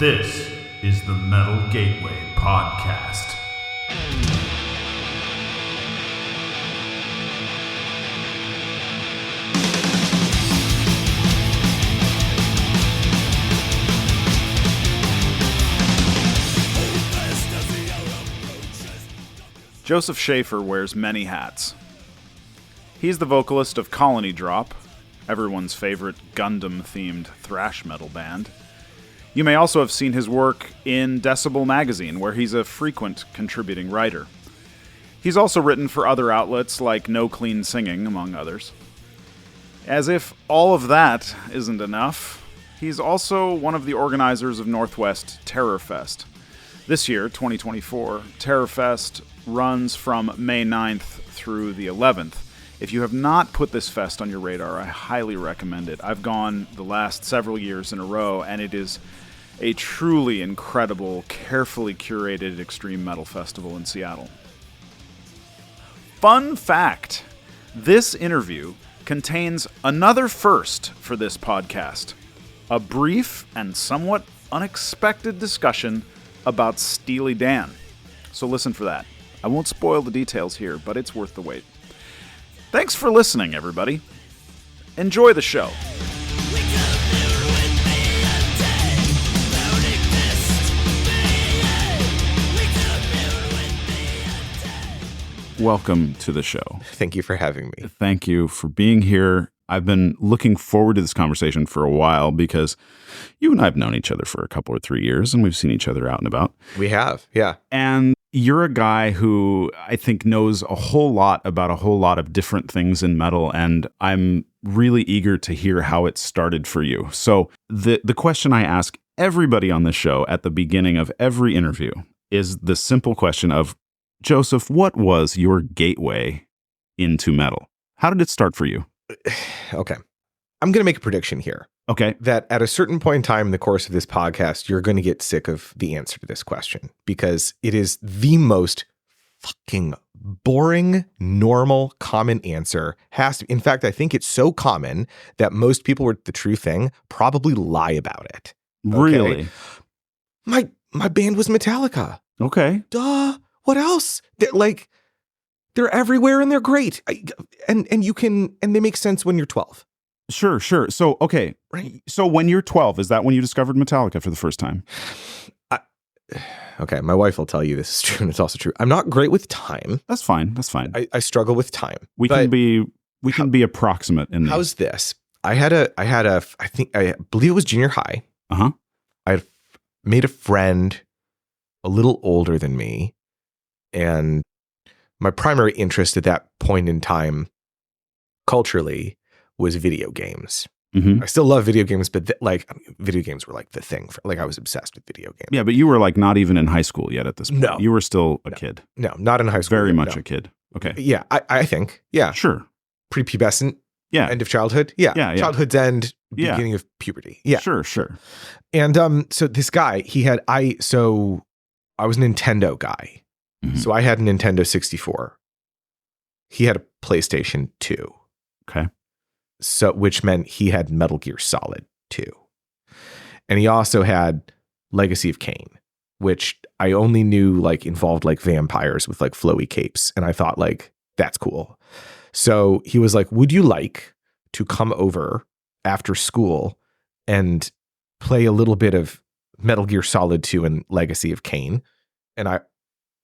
This is the Metal Gateway Podcast. Joseph Schafer wears many hats. He's the vocalist of Colony Drop, everyone's favorite Gundam-themed thrash metal band. You may also have seen his work in Decibel magazine, where he's a frequent contributing writer. He's also written for other outlets like No Clean Singing, among others. As if all of that isn't enough, he's also one of the organizers of Northwest Terror Fest. This year, 2024, Terror Fest runs from May 9th through the 11th. If you have not put this fest on your radar, I highly recommend it. I've gone the last several years in a row, and it is a truly incredible, carefully curated extreme metal festival in Seattle. Fun fact, this interview contains another first for this podcast, a brief and somewhat unexpected discussion about Steely Dan. So listen for that. I won't spoil the details here, but it's worth the wait. Thanks for listening, everybody. Enjoy the show. Welcome to the show. Thank you for having me. Thank you for being here. I've been looking forward to this conversation for a while because you and I have known each other for a couple or 3 years, and we've seen each other out and about. We have, yeah. And you're a guy who I think knows a whole lot about a whole lot of different things in metal, and I'm really eager to hear how it started for you. So the question I ask everybody on the show at the beginning of every interview is the simple question of, Joseph, what was your gateway into metal? How did it start for you? Okay. I'm going to make a prediction here. Okay. That at a certain point in time in the course of this podcast, you're going to get sick of the answer to this question because it is the most fucking boring, normal, common answer. In fact, I think it's so common that most people with the true thing probably lie about it. Okay? Really? My band was Metallica. Okay. Duh. What else? They're everywhere and they're great. And they make sense when you're 12. Sure. So, okay. Right. So when you're 12, is that when you discovered Metallica for the first time? Okay. My wife will tell you this is true, and it's also true. I'm not great with time. That's fine. I struggle with time. We can be approximate in this. How's this? I believe it was junior high. Uh-huh. I made a friend a little older than me, and my primary interest at that point in time culturally was video games. Mm-hmm. I still love video games, but video games were like the thing. I was obsessed with video games. Yeah, but you were like not even in high school yet at this point. No. You were still a kid. No, not in high school. Very much no. a kid. Okay. Yeah, I think. Yeah. Sure. Prepubescent. Yeah. End of childhood. Yeah. Childhood's end, beginning of puberty. Yeah. Sure. And so this guy, I was a Nintendo guy. Mm-hmm. So I had a Nintendo 64. He had a PlayStation 2. Okay. So, which meant he had Metal Gear Solid 2. And he also had Legacy of Kain, which I only knew involved vampires with flowy capes. And I thought that's cool. So he was like, would you like to come over after school and play a little bit of Metal Gear Solid 2 and Legacy of Kain? And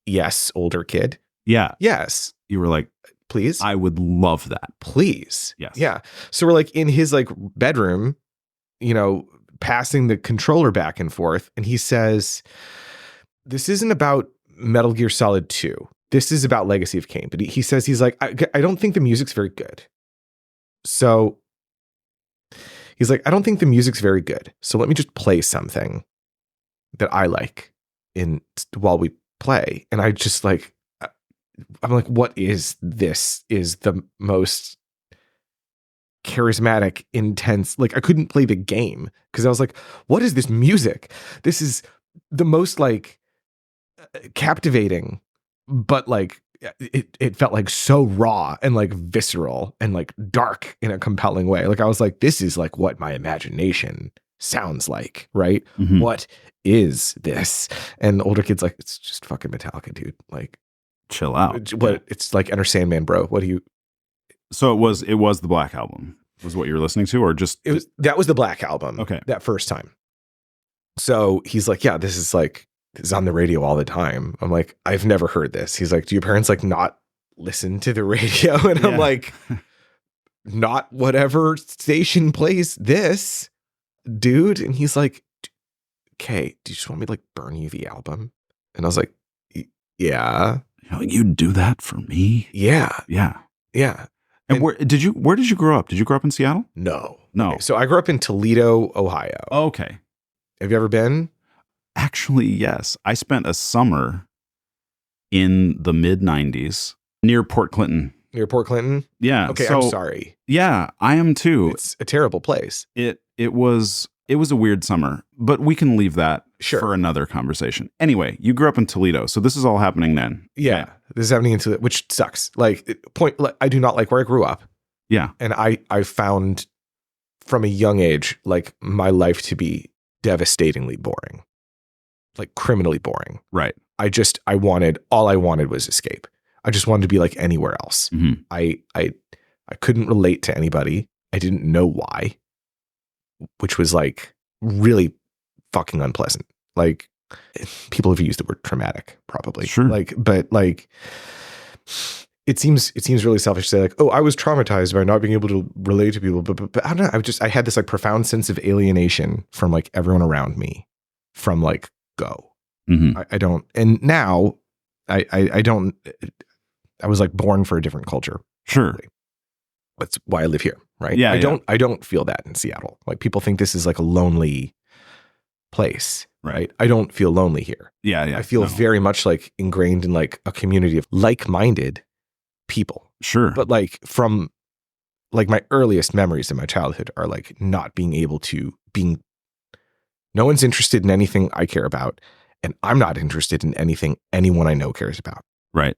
yes, older kid. Yeah. Yes. You were like, please. I would love that. Please. Yes. Yeah. So we're in his bedroom, passing the controller back and forth. And he says, this isn't about Metal Gear Solid 2. This is about Legacy of Kain. But he says, he's like, I don't think the music's very good. So he's like, I don't think the music's very good. So let me just play something that I like while we play. And I just I'm like, what is this? Is the most charismatic, intense. I couldn't play the game because I was like, what is this music? This is the most captivating, but it felt so raw and visceral and dark in a compelling way. I was like, this is what my imagination sounds like, right? Mhm. What is this? And the older kid's like, it's just fucking Metallica, dude. Like, Chill out. what? It's like Enter Sandman, bro. What do you? So it was the Black Album was what you were listening to, or just That was the Black Album. Okay. That first time. So he's like, yeah, this is on the radio all the time. I'm like, I've never heard this. He's like, do your parents like not listen to the radio? And I'm Yeah. like, not whatever station plays this, dude. And he's like, okay, do you just want me to like burn you the album? And I was like, yeah. You'd do that for me? Yeah. Yeah. Yeah. And where did you grow up? Did you grow up in Seattle? No. No. Okay, so I grew up in Toledo, Ohio. Okay. Have you ever been? Actually, yes. I spent a summer in the mid 90s near Port Clinton. Near Port Clinton? Yeah. Okay, so, I'm sorry. Yeah, I am too. It's a terrible place. It was a weird summer, but we can leave that Sure. for another conversation. Anyway, you grew up in Toledo, so this is all happening then. Yeah. Okay. This is happening into which sucks. I do not like where I grew up. Yeah. And I found from a young age, like my life to be devastatingly boring, like criminally boring. Right. All I wanted was escape. I just wanted to be like anywhere else. Mhm. I couldn't relate to anybody. I didn't know why, which was like really fucking unpleasant. Like people have used the word traumatic probably. Sure. But it seems really selfish to say like, oh, I was traumatized by not being able to relate to people. But I don't know. I had this like profound sense of alienation from like everyone around me from like go. Mhm. I don't. And now I don't. I was like born for a different culture. Sure. That's why I live here. Right. Yeah. I don't feel that in Seattle. Like people think this is like a lonely place. Right. I don't feel lonely here. Yeah. I feel very much like ingrained in like a community of like-minded people. Sure. But like from like my earliest memories in my childhood are like not being able to no one's interested in anything I care about. And I'm not interested in anything anyone I know cares about. Right.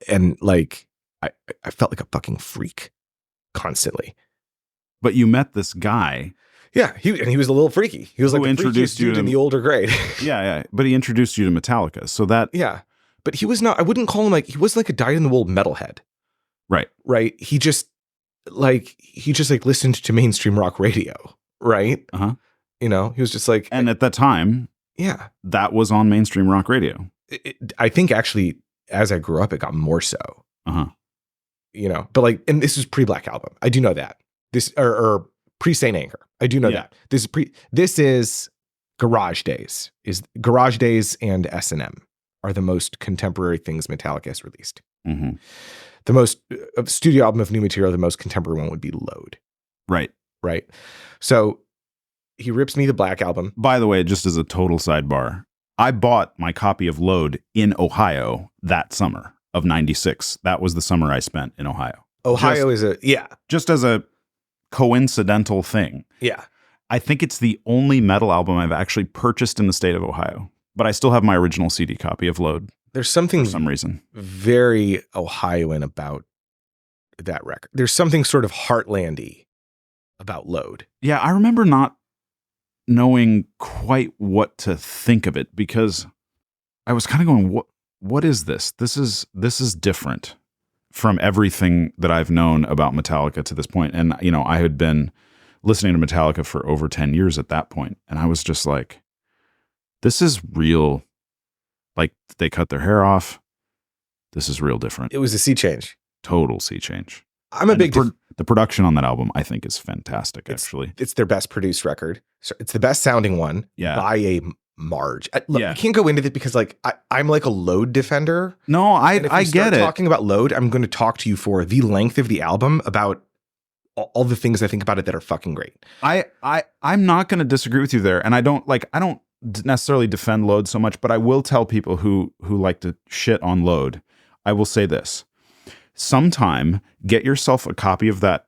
And like, I felt like a fucking freak constantly. But you met this guy. Yeah. He was a little freaky. He was like Who the introduced freakiest you dude to- in the older grade. Yeah. But he introduced you to Metallica. So that. Yeah. But he was not, I wouldn't call him like, he wasn't like a dyed-in-the-wool metalhead. Right. Right. He just listened to mainstream rock radio. Right. Uh-huh. You know, he was just like, And at that time, yeah, that was on mainstream rock radio. I think actually as I grew up, it got more so, Uh-huh. you know, but like, and this is pre-Black Album. I do know that this or pre-Saint Anger. I do know that this is Garage Days and S&M are the most contemporary things Metallica has released. Mm-hmm. The most studio album of new material, the most contemporary one would be Load. Right. Right. So he rips me the Black Album. By the way, just as a total sidebar, I bought my copy of Load in Ohio that summer of 96. That was the summer I spent in Ohio. Ohio Just as a coincidental thing. Yeah. I think it's the only metal album I've actually purchased in the state of Ohio, but I still have my original CD copy of Load There's something for some reason. very Ohioan about that record. There's something sort of heartlandy about Load. Yeah, I remember not knowing quite what to think of it because I was kind of going, what is this? This is different from everything that I've known about Metallica to this point. And, you know, I had been listening to Metallica for over 10 years at that point. And I was just like, this is real. Like they cut their hair off. This is real different. It was a sea change. Total sea change. The production on that album, I think, is fantastic, actually. It's their best produced record. So it's the best sounding one by a marge. Look, I can't go into it because like I'm like a Load defender. No, I get it. Talking about Load, I'm going to talk to you for the length of the album about all the things I think about it that are fucking great. I'm not going to disagree with you there, and I don't necessarily defend Load so much, but I will tell people who like to shit on Load. I will say this. Sometime get yourself a copy of that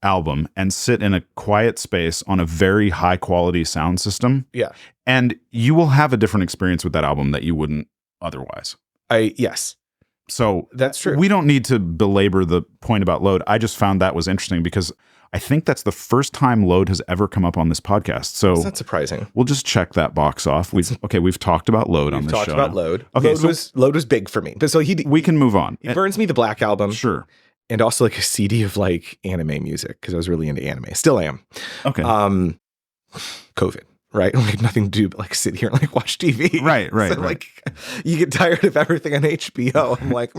album and sit in a quiet space on a very high quality sound system. Yeah. And you will have a different experience with that album that you wouldn't otherwise. Yes. So That's true. We don't need to belabor the point about Load. I just found that was interesting because I think that's the first time Load has ever come up on this podcast. So It's not surprising. we'll just check that box off. We've talked about Load on this show. We've talked about Load. Okay, Load was big for me. So we can move on. He burns me the Black Album. Sure. And also like a CD of like anime music because I was really into anime. Still am. Okay. COVID, right? Like nothing to do but like sit here and like watch TV. Right. So, like you get tired of everything on HBO. I'm like,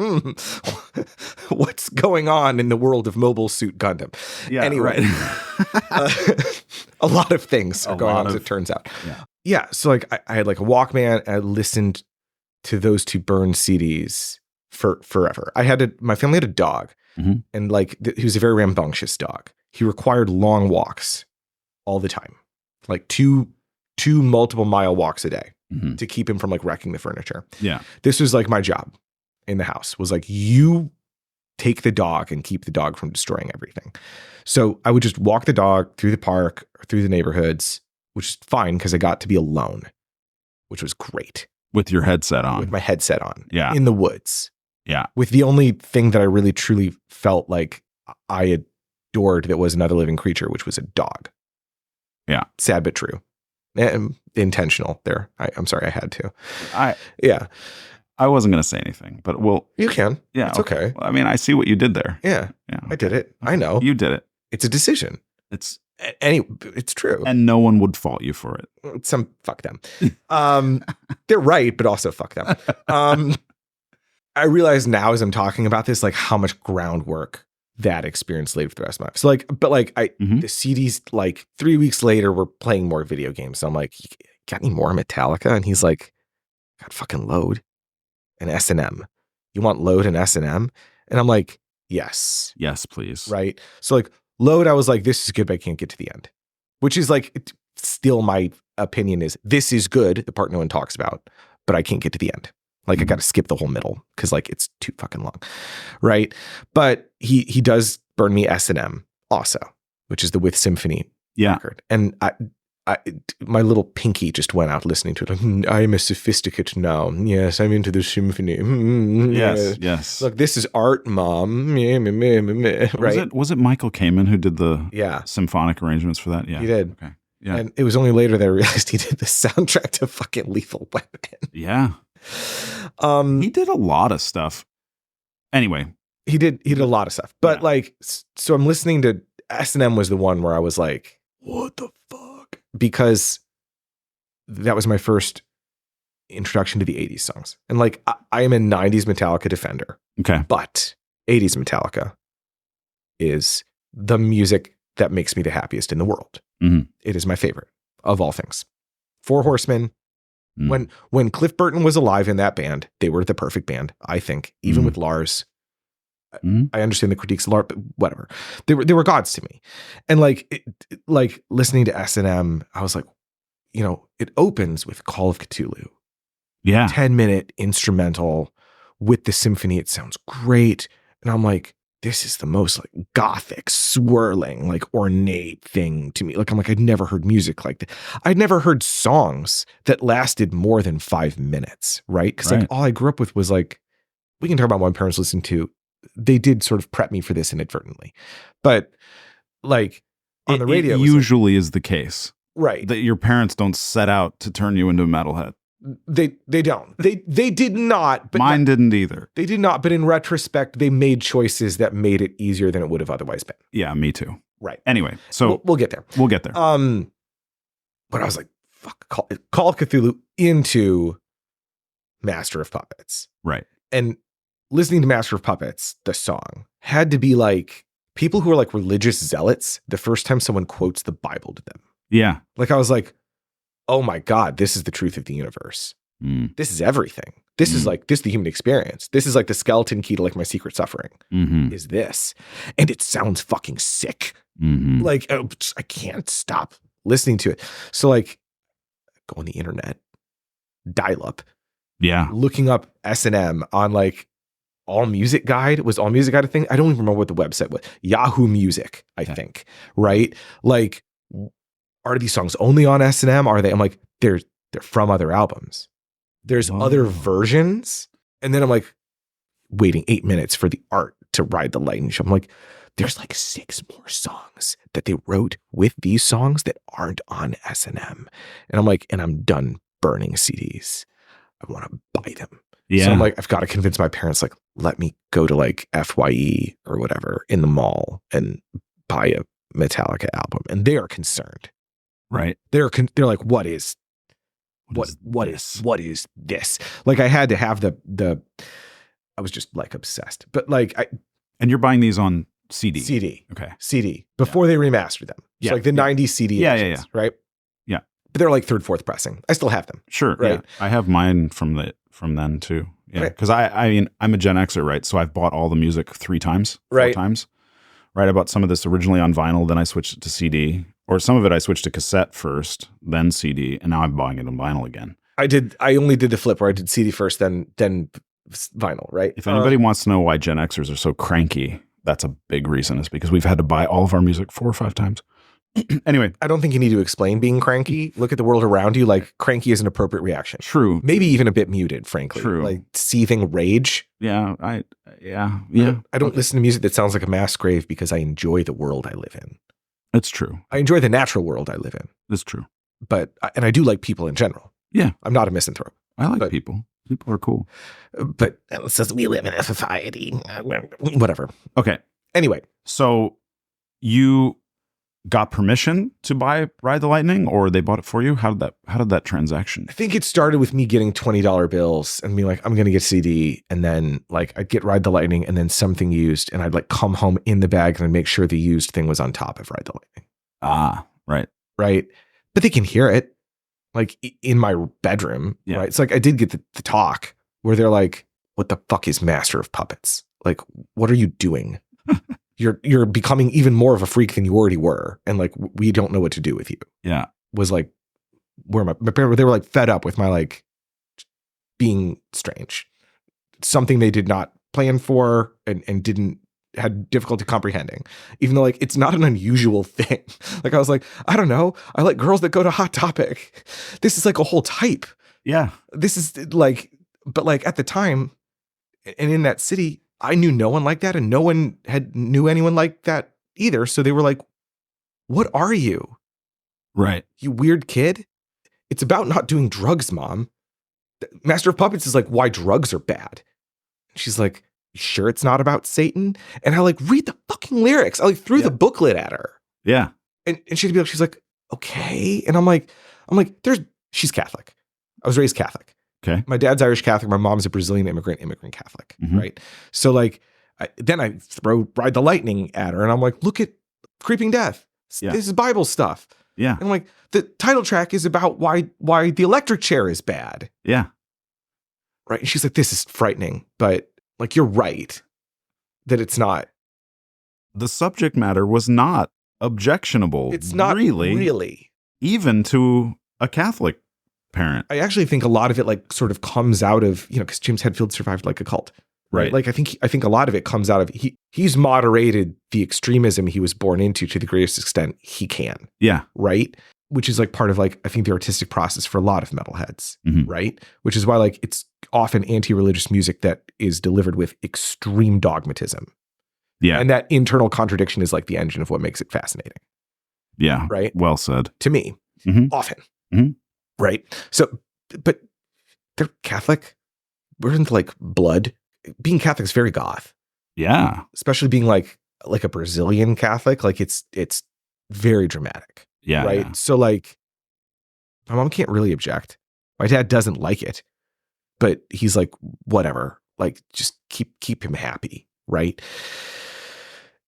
what's going on in the world of Mobile Suit Gundam? Yeah. Anyway, a lot of things are going on as it turns out. Yeah. So like I had like a Walkman and I listened to those two burned CDs for forever. My family had a dog. Mm-hmm. And like, he was a very rambunctious dog. He required long walks all the time, like two multiple mile walks a day to keep him from like wrecking the furniture. Yeah. This was like my job in the house was like, you take the dog and keep the dog from destroying everything. So I would just walk the dog through the park or through the neighborhoods, which is fine because I got to be alone, which was great. With your headset on. With my headset on. Yeah. In the woods. Yeah. With the only thing that I really truly felt like I adored that was another living creature, which was a dog. Yeah. Sad but true. And intentional there. I'm sorry I had to. I wasn't going to say anything, but you can. Yeah. It's okay. Well, I mean, I see what you did there. Yeah. Okay. I did it. I know. You did it. It's a decision. It's true. And no one would fault you for it. Fuck them. They're right, but also fuck them. I realize now as I'm talking about this, like how much groundwork that experience laid for the rest of my life. So like, but like the CDs, like 3 weeks later, we're playing more video games. So I'm like, you got any more Metallica? And he's like, got fucking Load and S&M. You want Load and S&M? And I'm like, yes. Yes, please. Right. So like Load, I was like, this is good, but I can't get to the end, which is like, still my opinion is this is good. The part no one talks about, but I can't get to the end. Like I got to skip the whole middle because like it's too fucking long, right? But he does burn me S&M also, which is the With Symphony record. And my little pinky just went out listening to it. Like, I am a sophisticate now. Yes, I'm into the symphony. Yes. Look, this is art, mom. Right? Was it Michael Kamen who did the symphonic arrangements for that? Yeah, he did. Okay. Yeah. And it was only later that I realized he did the soundtrack to fucking Lethal Weapon. Yeah. He did a lot of stuff. Anyway, he did a lot of stuff. But like, so I'm listening to S&M was the one where I was like, what the fuck? Because that was my first introduction to the 80s songs. And like, I am a 90s Metallica defender. Okay. But 80s Metallica is the music that makes me the happiest in the world. Mm-hmm. It is my favorite of all things. Four Horsemen. When Cliff Burton was alive in that band, they were the perfect band, I think. Even with Lars, I understand the critiques of Lars, but whatever. They were gods to me. And like listening to S&M, I was like, it opens with Call of Cthulhu. Yeah. 10-minute instrumental with the symphony. It sounds great. And I'm like, this is the most like gothic, swirling, like ornate thing to me. Like, I'm like, I'd never heard music like that. I'd never heard songs that lasted more than 5 minutes, right? Because like all I grew up with was like, we can talk about what my parents listened to. They did sort of prep me for this inadvertently. But like on the radio. It usually is the case. Right. That your parents don't set out to turn you into a metalhead. They don't. They did not. But mine didn't either. They did not. But in retrospect, they made choices that made it easier than it would have otherwise been. Yeah, me too. Right. Anyway, so we'll get there. We'll get there. But I was like, fuck, Call of Cthulhu into Master of Puppets. Right. And listening to Master of Puppets, the song had to be like people who are like religious zealots. The first time someone quotes the Bible to them. Yeah. Like I was like, oh my God, this is the truth of the universe. This is everything. This is like, this is the human experience. This is like the skeleton key to like my secret suffering is this. And it sounds fucking sick. Like, I can't stop listening to it. So like go on the internet, dial up. Yeah. Looking up S&M on like All Music Guide. Was All Music Guide a thing? I don't even remember what the website was. Yahoo Music, I think. Right? Like, are these songs only on S&M? Are they? I'm like, they're from other albums. There's other versions. And then I'm like, waiting 8 minutes for the art to Ride the Lightning show. I'm like, there's like 6 more songs that they wrote with these songs that aren't on S&M. And I'm like, and I'm done burning CDs. I want to buy them. Yeah. So I'm like, I've got to convince my parents, like, let me go to like FYE or whatever in the mall and buy a Metallica album. And they are concerned. Right. They're like, what is this? Like, I had to have I was just like obsessed. But like, and you're buying these on CD. Okay. Yeah. CD before they remastered them. It's like the 90s CD editions, right? Yeah. But they're like 3rd, 4th pressing. I still have them. Sure. Right. Yeah. I have mine from then too. Yeah. Because I mean, I'm a Gen Xer, right? So I've bought all the music 3 times, 4 times. Right. I bought some of this originally on vinyl, then I switched it to CD. Or some of it I switched to cassette first, then CD, and now I'm buying it on vinyl again. I only did the flip where I did CD first, then vinyl, right? If anybody wants to know why Gen Xers are so cranky, that's a big reason. Is because we've had to buy all of our music 4 or 5 times. Anyway. I don't think you need to explain being cranky. Look at the world around you. Like, cranky is an appropriate reaction. True. Maybe even a bit muted, frankly. True. Like seething rage. Yeah. I don't listen to music that sounds like a mass grave because I enjoy the world I live in. It's true. I enjoy the natural world I live in. It's true. But I do like people in general. Yeah. I'm not a misanthrope. I like people. People are cool. But it says we live in a society. Whatever. Okay. Anyway. So you got permission to buy Ride the Lightning, or they bought it for you? How did that transaction? I think it started with me getting $20 bills and being like, I'm going to get CD. And then like I'd get Ride the Lightning and then something used, and I'd like come home in the bag and I'd make sure the used thing was on top of Ride the Lightning. Ah, right. Right. But they can hear it like in my bedroom. Yeah. Right. It's like I did get the talk where they're like, what the fuck is Master of Puppets? Like, what are you doing? You're becoming even more of a freak than you already were. And like, we don't know what to do with you. Yeah. Was like where my parents, they were like fed up with my like being strange. Something they did not plan for and had difficulty comprehending, even though like, it's not an unusual thing. Like I was like, I don't know. I like girls that go to Hot Topic. This is like a whole type. Yeah. This is like, but like at the time and in that city, I knew no one like that, and no one knew anyone like that either. So they were like, what are you? Right. You weird kid. It's about not doing drugs, Mom. Master of Puppets is like why drugs are bad. She's like, you sure it's not about Satan? And I like read the fucking lyrics. I like threw the booklet at her. Yeah. And she's like, okay. And I'm like, she's Catholic. I was raised Catholic. Okay. My dad's Irish Catholic. My mom's a Brazilian immigrant Catholic. Mm-hmm. Right. So like, then I throw Ride the Lightning at her and I'm like, look at Creeping Death. Yeah. This is Bible stuff. Yeah. And I'm like, the title track is about why the electric chair is bad. Yeah. Right. And she's like, this is frightening, but like, you're right that it's not. The subject matter was not objectionable. It's not really. Even to a Catholic parent. I actually think a lot of it like sort of comes out of, because James Hetfield survived like a cult. Right. Like I think a lot of it comes out of he's moderated the extremism he was born into to the greatest extent he can. Yeah. Right. Which is like part of like, I think the artistic process for a lot of metalheads. Mm-hmm. Right. Which is why like it's often anti-religious music that is delivered with extreme dogmatism. Yeah. And that internal contradiction is like the engine of what makes it fascinating. Yeah. Right. Well said. To me, often. Mm-hmm. Right. So, but they're Catholic. We're into like blood. Being Catholic is very goth. Yeah. Especially being like a Brazilian Catholic. Like it's very dramatic. Yeah. Right. Yeah. So like my mom can't really object. My dad doesn't like it, but he's like, whatever, like just keep him happy. Right.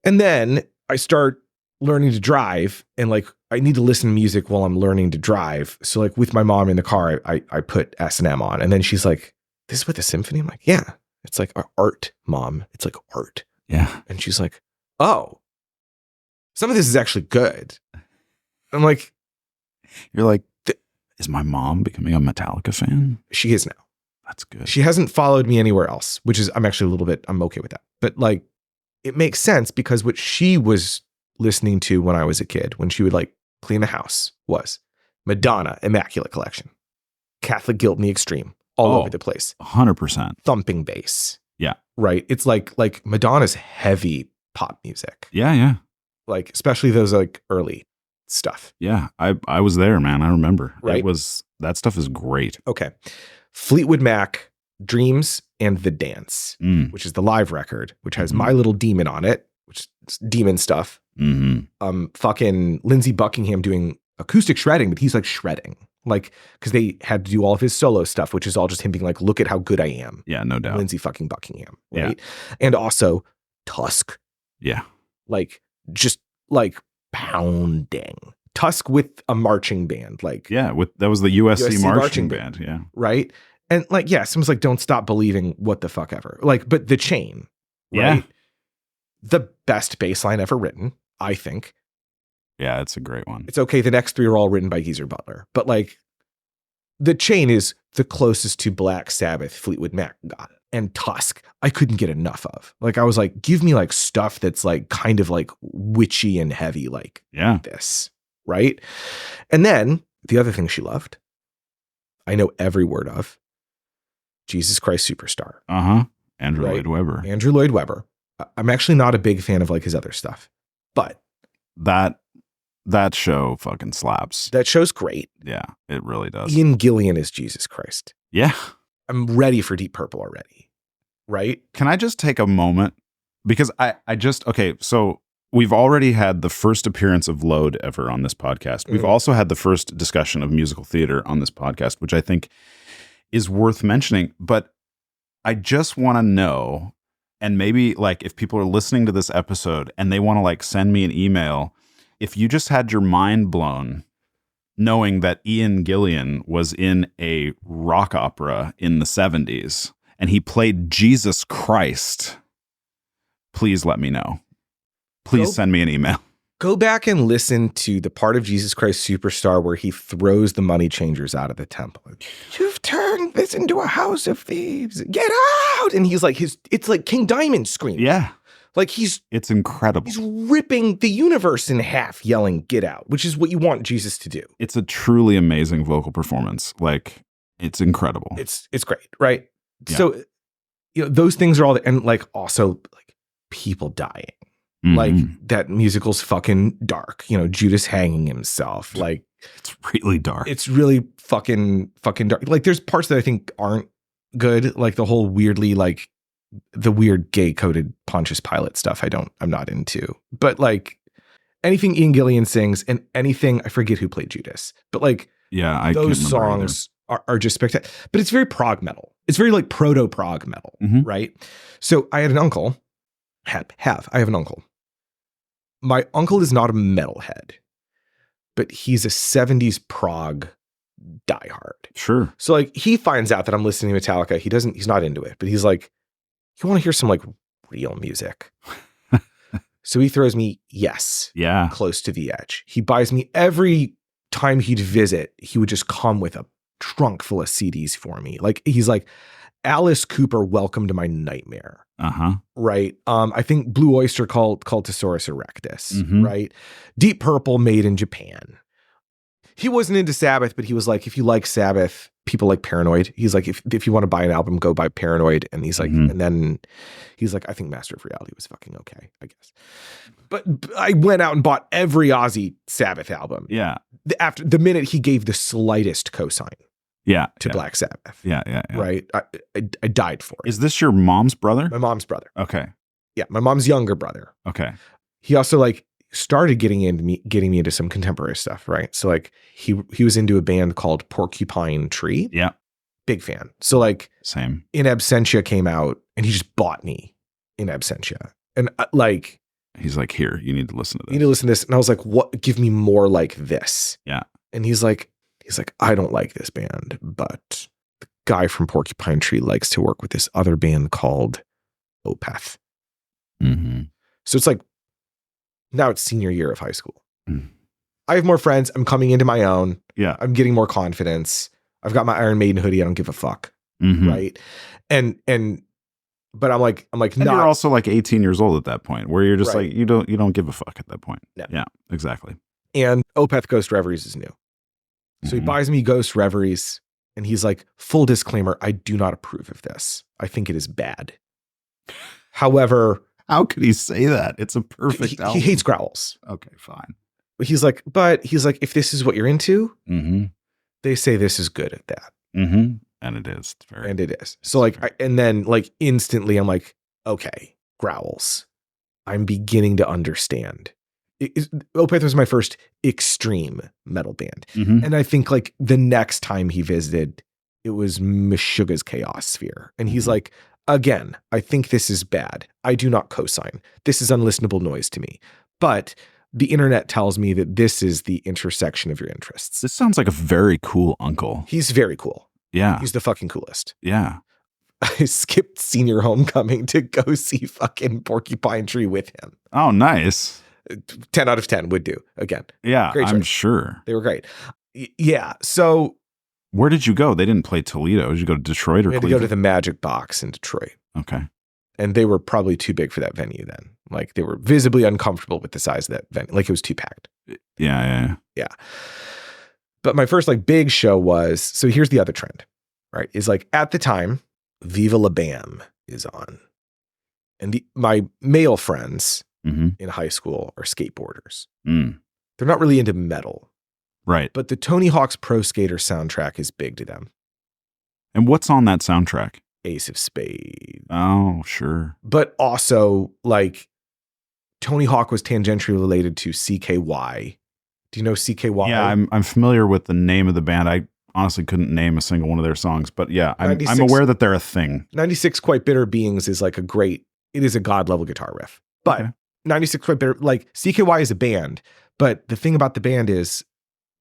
And then I start learning to drive and like, I need to listen to music while I'm learning to drive. So like with my mom in the car, I put S&M on, and then she's like, this is with a symphony? I'm like, yeah, it's like art, Mom. It's like art. Yeah. And she's like, oh, some of this is actually good. I'm like, you're like, is my mom becoming a Metallica fan? She is now. That's good. She hasn't followed me anywhere else, which is, I'm okay with that. But like, it makes sense because what she was listening to when I was a kid, when she would like clean the house, was Madonna, Immaculate Collection, Catholic Guilt in the Extreme, all over the place. 100%. Thumping bass. Yeah. Right. It's like Madonna's heavy pop music. Yeah. Yeah. Like, especially those like early stuff. Yeah. I was there, man. I remember. Right. That stuff is great. Okay. Fleetwood Mac, Dreams and the Dance, which is the live record, which has My Little Demon on it, which is demon stuff. Fucking Lindsey Buckingham doing acoustic shredding, but he's like shredding. Like, because they had to do all of his solo stuff, which is all just him being like, look at how good I am. Yeah, no doubt. Lindsey fucking Buckingham, right? Yeah. And also Tusk. Yeah. Like, just like pounding. Tusk with a marching band. Like, yeah, that was the USC marching band. Yeah. Right? And like, yeah, someone's like, don't stop believing, what the fuck ever. Like, but The Chain, right? Yeah. The best bass line ever written, I think. Yeah, it's a great one. It's okay. The next three are all written by Geezer Butler. But like, The Chain is the closest to Black Sabbath Fleetwood Mac got. And Tusk, I couldn't get enough of. Like, I was like, give me like stuff that's like kind of like witchy and heavy like this, right? And then the other thing she loved, I know every word of, Jesus Christ Superstar. Andrew Lloyd Webber. Andrew Lloyd Webber. I'm actually not a big fan of like his other stuff, but that show fucking slaps. That show's great. Yeah, it really does. Ian Gillan is Jesus Christ. Yeah. I'm ready for Deep Purple already. Right? Can I just take a moment? Because so we've already had the first appearance of Load ever on this podcast. We've also had the first discussion of musical theater on this podcast, which I think is worth mentioning. But I just want to know, and maybe like if people are listening to this episode and they want to like send me an email, if you just had your mind blown knowing that Ian Gillan was in a rock opera in the 70s and he played Jesus Christ, please let me know. Please send me an email. Go back and listen to the part of Jesus Christ Superstar where he throws the money changers out of the temple. You've turned this into a house of thieves. Get out! And he's like, it's like King Diamond screaming. Yeah. Like it's incredible. He's ripping the universe in half, yelling, get out, which is what you want Jesus to do. It's a truly amazing vocal performance. Like, it's incredible. It's great, right? Yeah. So, those things are all, and like also like people dying. Like that musical's fucking dark, Judas hanging himself. Like it's really dark. It's really fucking dark. Like there's parts that I think aren't good. Like the whole weirdly, like the weird gay coded Pontius Pilate stuff. I'm not into, but like anything Ian Gillan sings and anything, I forget who played Judas, but like, those songs are just spectacular, but it's very prog metal. It's very like proto prog metal. Right. So I had an uncle I have an uncle. My uncle is not a metalhead, but he's a 70s prog diehard. Sure. So like he finds out that I'm listening to Metallica. He's not into it, but he's like, you want to hear some like real music? So he throws me Close to the Edge. He buys me every time he'd visit, he would just come with a trunk full of CDs for me. Like he's like, Alice Cooper, Welcome to My Nightmare. Right. I think Blue Oyster called Cultosaurus Erectus. Right. Deep Purple, Made in Japan. He wasn't into Sabbath, but he was like, if you like Sabbath, people like Paranoid. He's like, if you want to buy an album, go buy Paranoid. And he's like, and then he's like, I think Master of Reality was fucking okay, I guess. But I went out and bought every Ozzy Sabbath album. Yeah. After the minute he gave the slightest cosign. To Black Sabbath. Yeah. Right. I died for it. Is this your mom's brother? My mom's brother. Okay. Yeah. My mom's younger brother. Okay. He also like started getting me into some contemporary stuff. Right. So like he was into a band called Porcupine Tree. Yeah. Big fan. So like same. In Absentia came out and he just bought me In Absentia. And like. He's like, here, you need to listen to this. You need to listen to this. And I was like, what? Give me more like this. Yeah. And he's like, I don't like this band, but the guy from Porcupine Tree likes to work with this other band called Opeth. So it's like, now it's senior year of high school. I have more friends. I'm coming into my own. Yeah. I'm getting more confidence. I've got my Iron Maiden hoodie. I don't give a fuck. Right. But I'm like, and you're also like 18 years old at that point where you're just like, you don't give a fuck at that point. No. Yeah, exactly. And Opeth Ghost Reveries is new. So he buys me Ghost Reveries and he's like, full disclaimer, I do not approve of this. I think it is bad. However, how could he say that? It's a perfect album. He hates growls. Okay, fine. He's like, if this is what you're into, Mm-hmm. they say this is good at that. Mm-hmm. And it is. And it is. So like, and then like instantly I'm like, okay, growls. I'm beginning to understand. Opeth was my first extreme metal band. Mm-hmm. And I think like the next time he visited, it was Meshuggah's Chaos Sphere. And he's like, again, I think this is bad. I do not cosign. This is unlistenable noise to me. But the internet tells me that this is the intersection of your interests. This sounds like a very cool uncle. He's very cool. Yeah. He's the fucking coolest. Yeah. I skipped senior homecoming to go see fucking Porcupine Tree with him. Oh, nice. 10 out of 10 would do again. Yeah, Great I'm choice. sure. They were great. Yeah. So where did you go? They didn't play Toledo. Did you go to Detroit or we had to Cleveland? go to the Magic Box in Detroit. Okay. And they were probably too big for that venue then. Like they were visibly uncomfortable with the size of that venue. Like it was too packed. Yeah. But my first like big show was, so here's the other trend, right? Is like at the time, Viva La Bam is on. And my male friends in high school are skateboarders. Mm. They're not really into metal. Right. But the Tony Hawk's Pro Skater soundtrack is big to them. And what's on that soundtrack? Ace of Spades. Oh, sure. But also, like, Tony Hawk was tangentially related to CKY. Do you know CKY? Yeah, I'm familiar with the name of the band. I honestly couldn't name a single one of their songs, but yeah, I'm aware that they're a thing. 96 Quite Bitter Beings is like it is a god level guitar riff. But Okay. 96 Quite Bitter, like CKY is a band, but the thing about the band is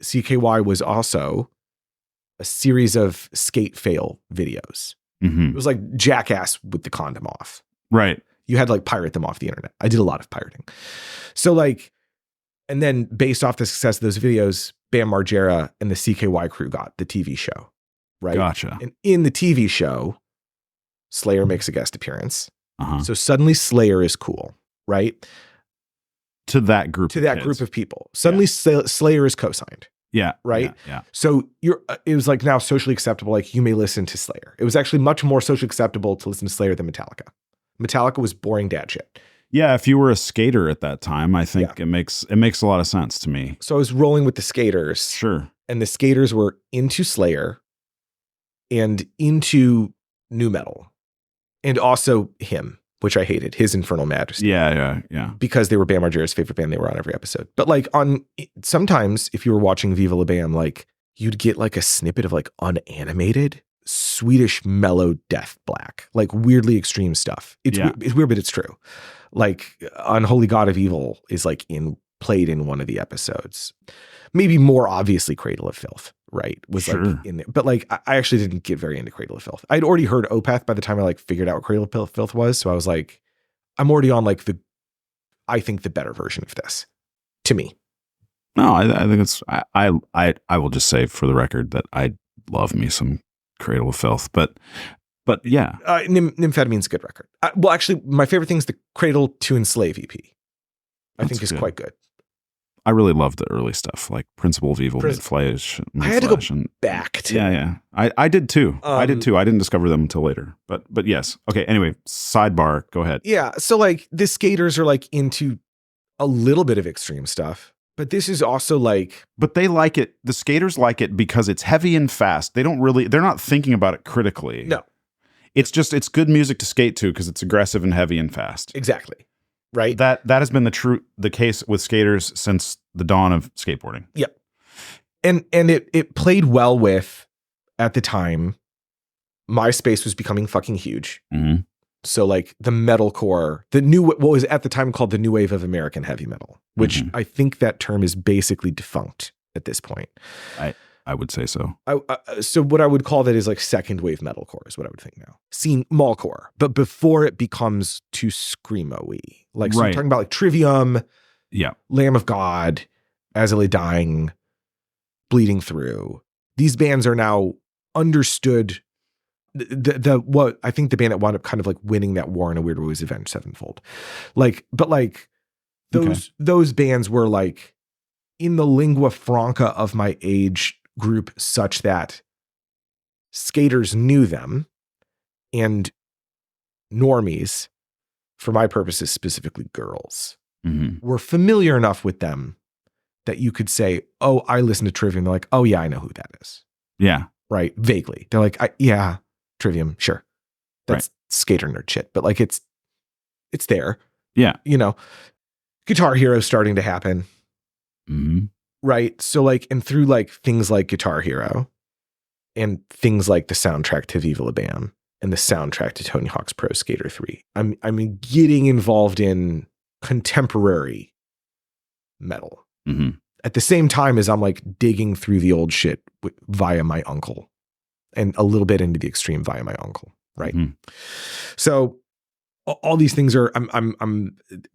CKY was also a series of skate fail videos. Mm-hmm. It was like Jackass with the condom off. Right. You had to like pirate them off the internet. I did a lot of pirating. So like, and then based off the success of those videos, Bam Margera and the CKY crew got the TV show. Right. Gotcha. And in the TV show, Slayer makes a guest appearance. Uh-huh. So suddenly Slayer is cool, right? To that group Of people. Suddenly Slayer is co-signed. Yeah. Right? Yeah. So it was like now socially acceptable. Like you may listen to Slayer. It was actually much more socially acceptable to listen to Slayer than Metallica. Metallica was boring dad shit. Yeah. If you were a skater at that time, I think it makes a lot of sense to me. So I was rolling with the skaters. Sure. And the skaters were into Slayer and into nu metal and also him, which I hated, his Infernal Majesty. Yeah. Because they were Bam Margera's favorite band. They were on every episode. But like sometimes if you were watching Viva La Bam, like you'd get like a snippet of like unanimated Swedish mellow death black, like weirdly extreme stuff. It's weird, but it's true. Like Unholy God of Evil is like played in one of the episodes. Maybe more obviously Cradle of Filth, right? Was like in there. But like I actually didn't get very into Cradle of Filth. I'd already heard Opeth by the time I like figured out what Cradle of Filth was. So I was like, I'm already on like I think the better version of this to me. No, I think it's I will just say for the record that I love me some Cradle of Filth, but yeah. Nymphadamine's a good record. Well, actually, my favorite thing is the Cradle to Enslave EP. I think is quite good. I really love the early stuff, like Principle of Evil, Mid-Flesh. I had to go back to. Yeah. I did too. I didn't discover them until later. But yes. Okay. Anyway, sidebar. Go ahead. Yeah. So like the skaters are like into a little bit of extreme stuff. But this is also like... But they like it. The skaters like it because it's heavy and fast. They're not thinking about it critically. No. It's good music to skate to because it's aggressive and heavy and fast. Exactly. Right? That has been the case with skaters since the dawn of skateboarding. Yep. And it played well with, at the time, MySpace was becoming fucking huge. Mm-hmm. So like the metalcore, what was at the time called the new wave of American heavy metal, which I think that term is basically defunct at this point. I would say so. So what I would call that is like second wave metalcore is what I would think now. Mallcore, but before it becomes too screamo-y. Like so I'm talking about like Trivium, Lamb of God, As I Lay Dying, Bleeding Through. These bands are now understood. What I think the band that wound up kind of like winning that war in a weird way was Avenged Sevenfold. Those bands were like in the lingua franca of my age group, such that skaters knew them and normies for my purposes, specifically girls, Mm-hmm. were familiar enough with them that you could say, oh, I listen to Trivium. They're like, oh yeah, I know who that is. Yeah. Right. Vaguely. They're like, yeah, Trivium. Sure. That's skater nerd shit. But like, it's there. Yeah. You know, Guitar Hero is starting to happen. Mm-hmm. Right. So like, and through like things like Guitar Hero and things like the soundtrack to Viva La Bam and the soundtrack to Tony Hawk's Pro Skater 3, I'm getting involved in contemporary metal. Mm-hmm. At the same time as I'm like digging through the old shit via my uncle and a little bit into the extreme via my uncle. Right. Mm-hmm. So all these things are,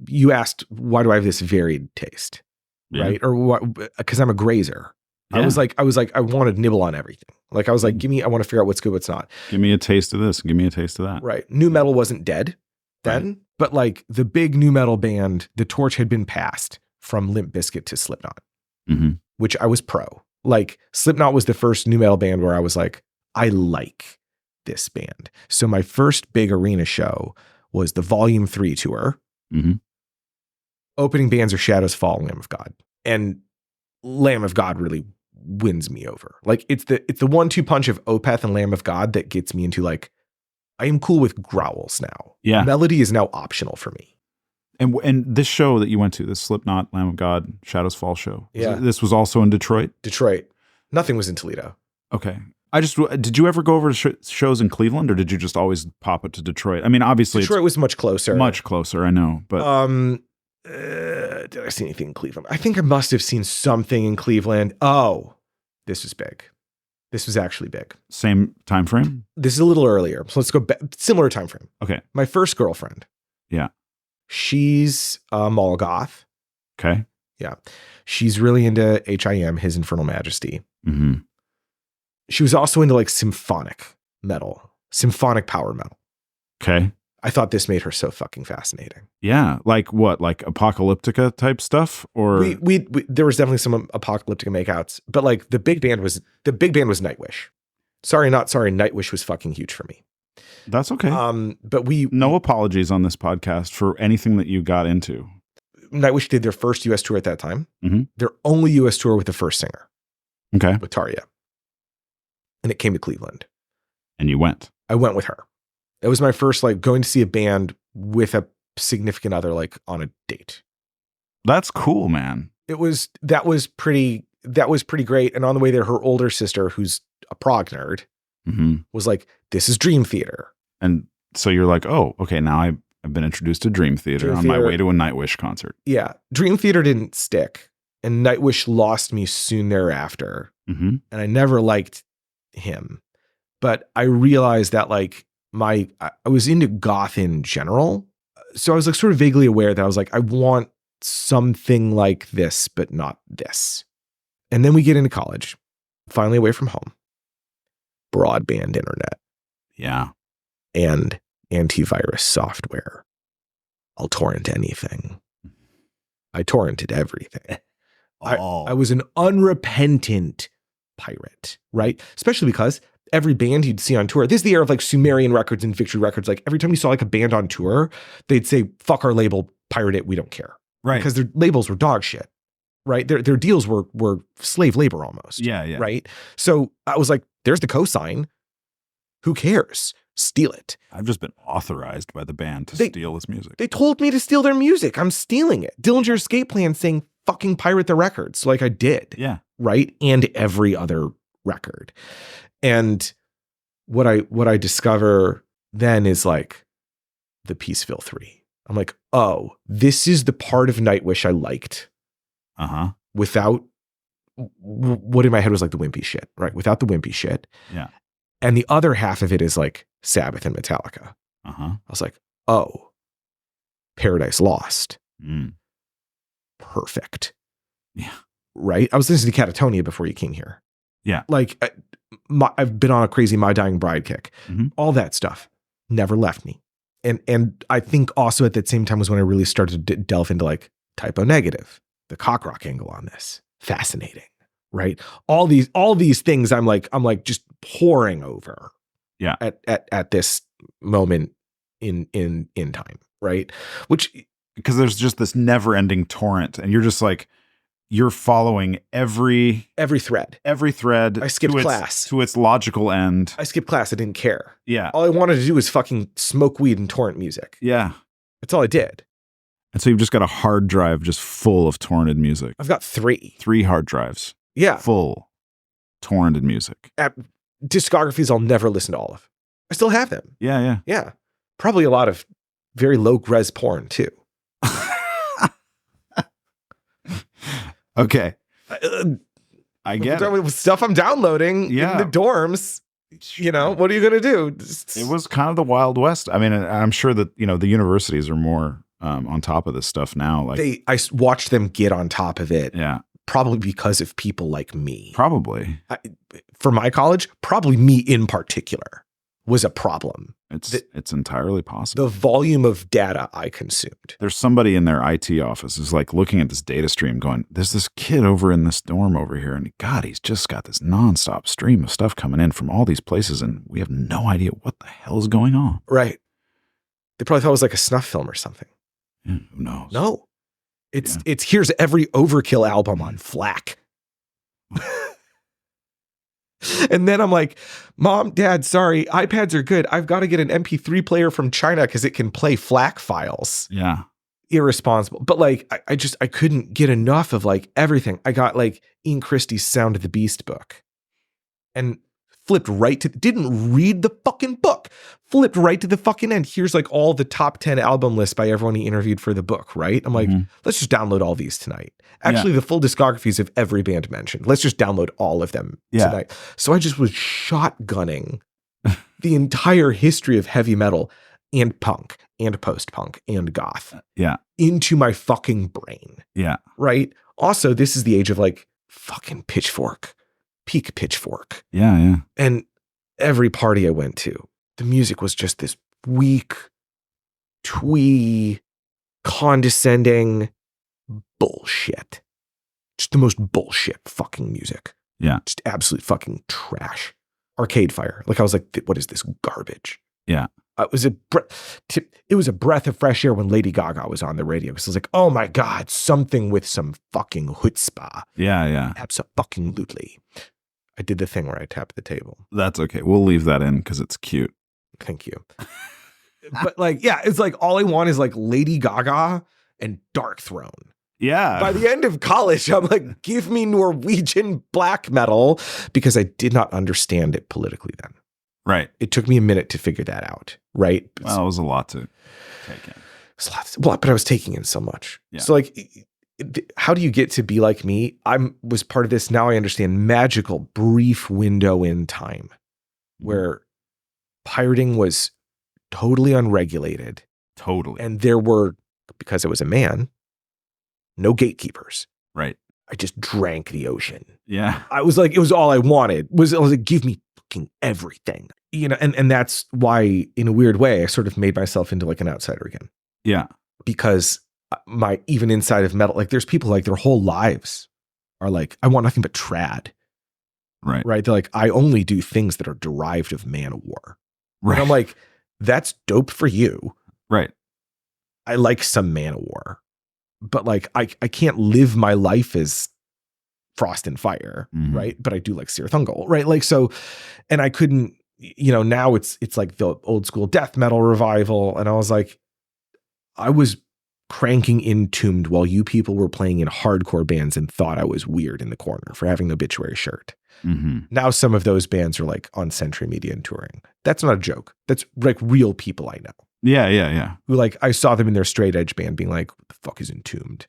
you asked, why do I have this varied taste? Yeah. Right. Or what? Cause I'm a grazer. Yeah. I was like, I wanted to nibble on everything. Like, I was like, I want to figure out what's good, what's not. Give me a taste of this. Give me a taste of that. Right. New metal wasn't dead then, but like the big new metal band, the torch had been passed from Limp Bizkit to Slipknot. Mm-hmm. Which I was pro. Like Slipknot was the first new metal band where I was like, I like this band. So my first big arena show was the Volume 3 tour. Mm-hmm. Opening bands are Shadows Fall, Lamb of God. And Lamb of God really wins me over. Like it's the 1-2 punch of Opeth and Lamb of God that gets me into like, I am cool with growls now. Yeah. Melody is now optional for me. And this show that you went to, this Slipknot, Lamb of God, Shadows Fall show. Yeah. This was also in Detroit? Detroit. Nothing was in Toledo. Okay. Did you ever go over to shows in Cleveland, or did you just always pop it to Detroit? I mean, obviously Detroit was much closer. Much closer, I know. But did I see anything in Cleveland? I think I must have seen something in Cleveland. Oh, this was big. This was actually big. Same time frame? This is a little earlier. So let's go back. Similar time frame. Okay. My first girlfriend. Yeah. She's a mall goth. Okay. Yeah. She's really into HIM, His Infernal Majesty. Mm-hmm. She was also into like symphonic metal, symphonic power metal. Okay. I thought this made her so fucking fascinating. Yeah. Like what? Like Apocalyptica type stuff? Or we there was definitely some Apocalyptica makeouts, but like the big band was Nightwish. Sorry, not sorry. Nightwish was fucking huge for me. That's okay. But no apologies on this podcast for anything that you got into. Nightwish did their first US tour at that time. Mm-hmm. Their only US tour with the first singer. Okay. With Tarja. And it came to Cleveland. And you went. I went with her. It was my first like going to see a band with a significant other like on a date. That's cool, man. That was pretty great. And on the way there, her older sister, who's a prog nerd, mm-hmm. was like, this is Dream Theater. And so you're like, oh, okay, now I've been introduced to Dream Theater on my way to a Nightwish concert. Yeah. Dream Theater didn't stick. And Nightwish lost me soon thereafter. Mm-hmm. And I never liked him. But I realized that like I was into goth in general. So I was like sort of vaguely aware that I was like, I want something like this, but not this. And then we get into college, finally away from home, broadband internet. Yeah. And antivirus software. I'll torrent anything. I torrented everything. I was an unrepentant pirate, right? Especially because every band you'd see on tour, this is the era of like Sumerian Records and Victory Records. Like every time you saw like a band on tour, they'd say, fuck our label, pirate it, we don't care. Right. Because their labels were dog shit, right? Their deals were slave labor almost. Yeah, yeah. Right? So I was like, there's the cosign. Who cares? Steal it. I've just been authorized by the band to steal this music. They told me to steal their music. I'm stealing it. Dillinger Escape Plan saying fucking pirate the records. So like I did. Yeah. Right? And every other record. And what I discover then is like the Peaceville 3. I'm like, oh, this is the part of Nightwish I liked. Uh-huh. Without what in my head was like the wimpy shit, right? Without the wimpy shit. Yeah. And the other half of it is like Sabbath and Metallica. Uh-huh. I was like, oh, Paradise Lost. Mm. Perfect. Yeah. Right? I was listening to Catatonia before you came here. Yeah. Like I've been on a crazy My Dying Bride kick. Mm-hmm. All that stuff never left me. And I think also at that same time was when I really started to delve into like Typo Negative, the cock rock angle on this. Fascinating. Right? All these things I'm like just pouring over. Yeah. At this moment in time. right? Which, because there's just this never-ending torrent, and you're just like, you're following every thread. I skipped class to its logical end. I skipped class. I didn't care. Yeah. All I wanted to do was fucking smoke weed and torrent music. Yeah. That's all I did. And so you've just got a hard drive just full of torrented music. I've got 3. 3 hard drives. Yeah. Full torrented music. Discographies I'll never listen to all of. I still have them. Yeah. Yeah. Probably a lot of very low res porn too. Okay. I get it. Stuff I'm downloading in the dorms. You know, what are you going to do? It was kind of the Wild West. I mean, I'm sure that, the universities are more on top of this stuff now. Like I watched them get on top of it. Yeah. Probably because of people like me. Probably. For my college, probably me in particular was a problem. It's entirely possible. The volume of data I consumed. There's somebody in their IT office who's like looking at this data stream going, there's this kid over in this dorm over here, and God, he's just got this nonstop stream of stuff coming in from all these places, and we have no idea what the hell is going on. Right. They probably thought it was like a snuff film or something. Yeah, who knows? No. It's here's every Overkill album on FLAC. And then I'm like, Mom, Dad, sorry, iPads are good. I've got to get an MP3 player from China because it can play FLAC files. Yeah. Irresponsible. But like, I couldn't get enough of like everything. I got like Ian Christie's Sound of the Beast book and flipped right to, didn't read the fucking book, flipped right to the fucking end. Here's like all the top 10 album lists by everyone he interviewed for the book, right? I'm like, let's just download all these tonight. Actually, the full discographies of every band mentioned. Let's just download all of them tonight. So I just was shotgunning the entire history of heavy metal and punk and post-punk and goth into my fucking brain. Yeah. Right? Also, this is the age of like fucking Pitchfork. Peak Pitchfork. Yeah. And every party I went to, the music was just this weak, twee, condescending bullshit. Just the most bullshit fucking music. Yeah. Just absolute fucking trash. Arcade Fire. Like I was like, what is this garbage? Yeah. It was a breath of fresh air when Lady Gaga was on the radio. Because I was like, oh my God, something with some fucking chutzpah. Yeah. Abso-fucking-lutely. I did the thing where I tapped the table. That's okay. We'll leave that in because it's cute. Thank you. But like, yeah, it's like all I want is like Lady Gaga and Dark Throne. Yeah. By the end of college, I'm like, give me Norwegian black metal because I did not understand it politically then. Right. It took me a minute to figure that out. Right. Well, it was a lot to take in. But I was taking in so much. Yeah. So like, how do you get to be like me? Was part of this. Now I understand magical brief window in time where pirating was totally unregulated. Totally. And there were, because I was a man, no gatekeepers. Right. I just drank the ocean. Yeah. I was like, it was all I wanted. I was like, give me fucking everything. And that's why, in a weird way, I sort of made myself into like an outsider again. Yeah. Because even inside of metal, like there's people like their whole lives are like, I want nothing but trad. Right. Right. They're like, I only do things that are derived of Man-O-War. Right. And I'm like, that's dope for you. Right. I like some Man-O-War, but like, I can't live my life as Frost and Fire. Right. But I do like Sirthungol. Right. Like, so, and I couldn't, now it's like the old school death metal revival. And I was like, I was cranking Entombed while you people were playing in hardcore bands and thought I was weird in the corner for having an Obituary shirt. Now some of those bands are like on Century Media and touring. That's not a joke. That's like real people I know. Yeah. Who like, I saw them in their straight edge band being like, what the fuck is Entombed?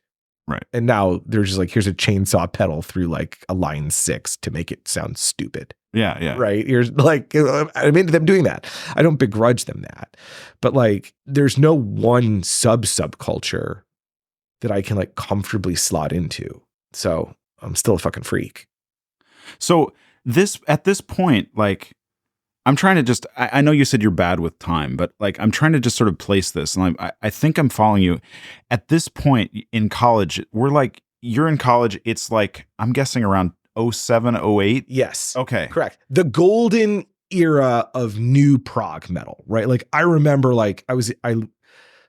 Right. And now they're just like, here's a chainsaw pedal through like a line 6 to make it sound stupid. Yeah. Right. Here's like, I'm into them doing that. I don't begrudge them that. But like, there's no one subculture that I can like comfortably slot into. So I'm still a fucking freak. So at this point, like, I'm trying to just, I know you said you're bad with time, but like, I'm trying to just sort of place this. And I think I'm following you. At this point in college, you're in college. It's like, I'm guessing around 07, 08. Yes. Okay. Correct. The golden era of new prog metal, right? Like I remember like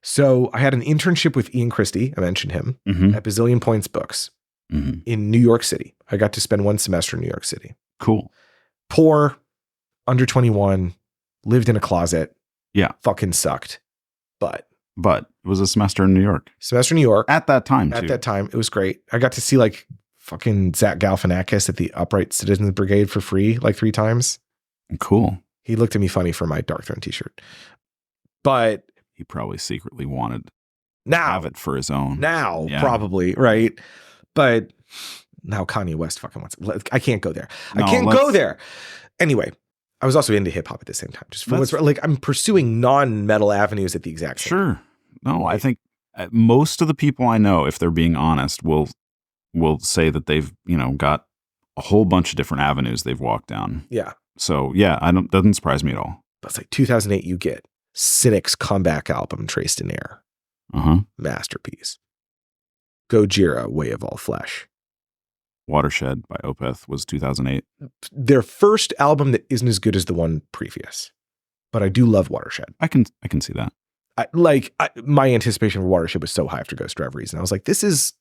So I had an internship with Ian Christie. I mentioned him at Bazillion Points Books in New York City. I got to spend 1 semester in New York City. Cool. Poor, under 21, lived in a closet. Yeah. Fucking sucked. But it was a semester in New York. Semester in New York. At that time, At that time, it was great. I got to see like fucking Zach Galifianakis at the Upright Citizens Brigade for free like 3 times. Cool. He looked at me funny for my Dark Throne t-shirt. But he probably secretly wanted now to have it for his own. Now, probably, right? But now Kanye West fucking wants it. I can't go there. I can't go there. Anyway, I was also into hip hop at the same time. Just for what's like, I'm pursuing non-metal avenues at the exact same time. Sure. No, I think most of the people I know, if they're being honest, will say that they've, got a whole bunch of different avenues they've walked down. Yeah. So yeah, doesn't surprise me at all. That's like 2008. You get Cynic's comeback album, Traced in Air. Masterpiece. Gojira, Way of All Flesh. Watershed by Opeth was 2008. Their first album that isn't as good as the one previous, but I do love Watershed. I can see that. My anticipation for Watershed was so high after Ghost Reveries, and I was like, this is.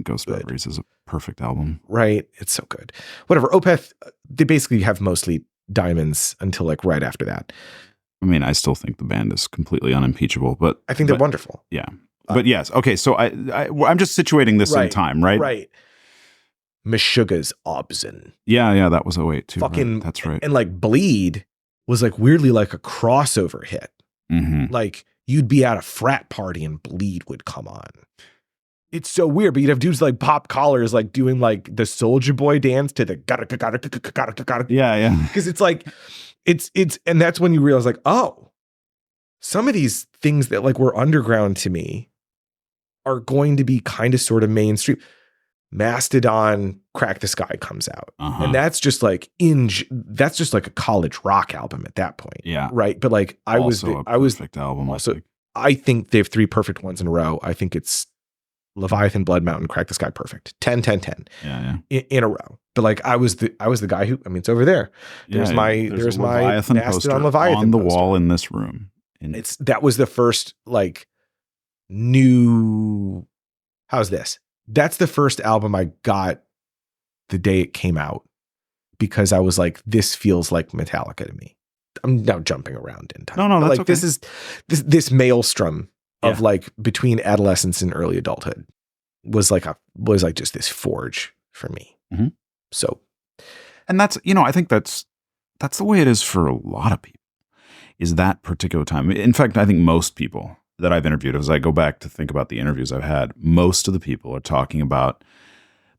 Ghost Reveries is a perfect album. Right. It's so good. Whatever. Opeth, they basically have mostly diamonds until like right after that. I still think the band is completely unimpeachable, but I think they're wonderful. Yeah. But yes. Okay. So I'm just situating this in time, right? Right. Meshuggah's Obscene. Yeah. That was 08 too. Fucking, right? That's right. And like Bleed was like weirdly like a crossover hit. Like you'd be at a frat party and Bleed would come on. It's so weird, but you'd have dudes like pop collars, like doing like the Soulja Boy dance to the gotta. Yeah. Because it's like, it's, and that's when you realize like, oh, some of these things that like were underground to me are going to be kind of sort of mainstream. Mastodon, Crack the Sky comes out. And that's just like that's just like a college rock album at that point. Yeah. Right. But like I was perfect album. Also, I think they have 3 perfect ones in a row. I think it's Leviathan, Blood Mountain, Crack the Sky, perfect. 10. Yeah. In a row. But like I was the guy who, it's over there. There's my Leviathan Mastodon Leviathan on the poster. wall in this room. That was the first like new. How's this? That's the first album I got the day it came out because I was like, this feels like Metallica to me. I'm now jumping around in time. No, that's like okay. This is this maelstrom of like between adolescence and early adulthood was like just this forge for me. So, and that's, I think that's the way it is for a lot of people, is that particular time. In fact, I think most people that I've interviewed, as I go back to think about the interviews I've had, most of the people are talking about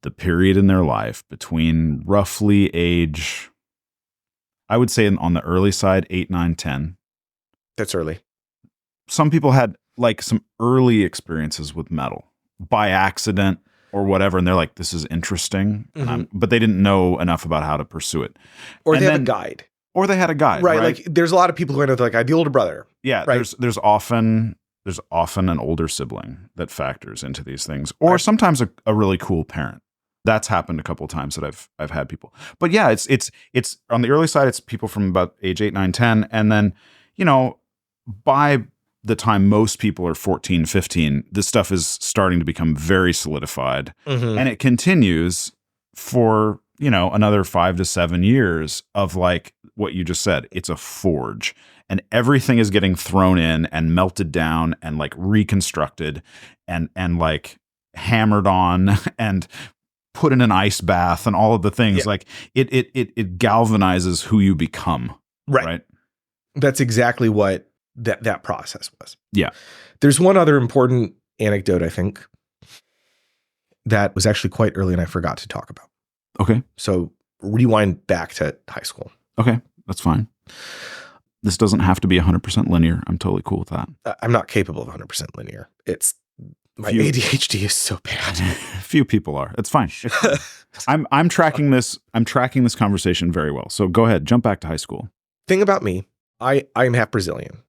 the period in their life between roughly age, I would say on the early side, 8, 9, 10. That's early. Some people had like some early experiences with metal by accident or whatever, and they're like, this is interesting, but they didn't know enough about how to pursue it. Or they have a guide. Or they had a guide. Right. Like there's a lot of people who end up like, I had the older brother. Yeah. Right? There's often an older sibling that factors into these things, or sometimes a really cool parent. That's happened a couple of times that I've had people. But yeah, it's on the early side, it's people from about age 8, 9, 10. And then, by the time most people are 14, 15, this stuff is starting to become very solidified. And it continues for, another 5 to 7 years of like what you just said. It's a forge. And everything is getting thrown in and melted down and like reconstructed and like hammered on and put in an ice bath and all of the things. Like it galvanizes who you become. Right. That's exactly what that process was. Yeah. There's one other important anecdote, I think, that was actually quite early and I forgot to talk about. Okay. So rewind back to high school. Okay. That's fine. This doesn't have to be 100% linear. I'm totally cool with that. I'm not capable of 100% linear. My ADHD is so bad. Few people are. It's fine. I'm tracking this. I'm tracking this conversation very well. So go ahead. Jump back to high school. Thing about me, I am half Brazilian,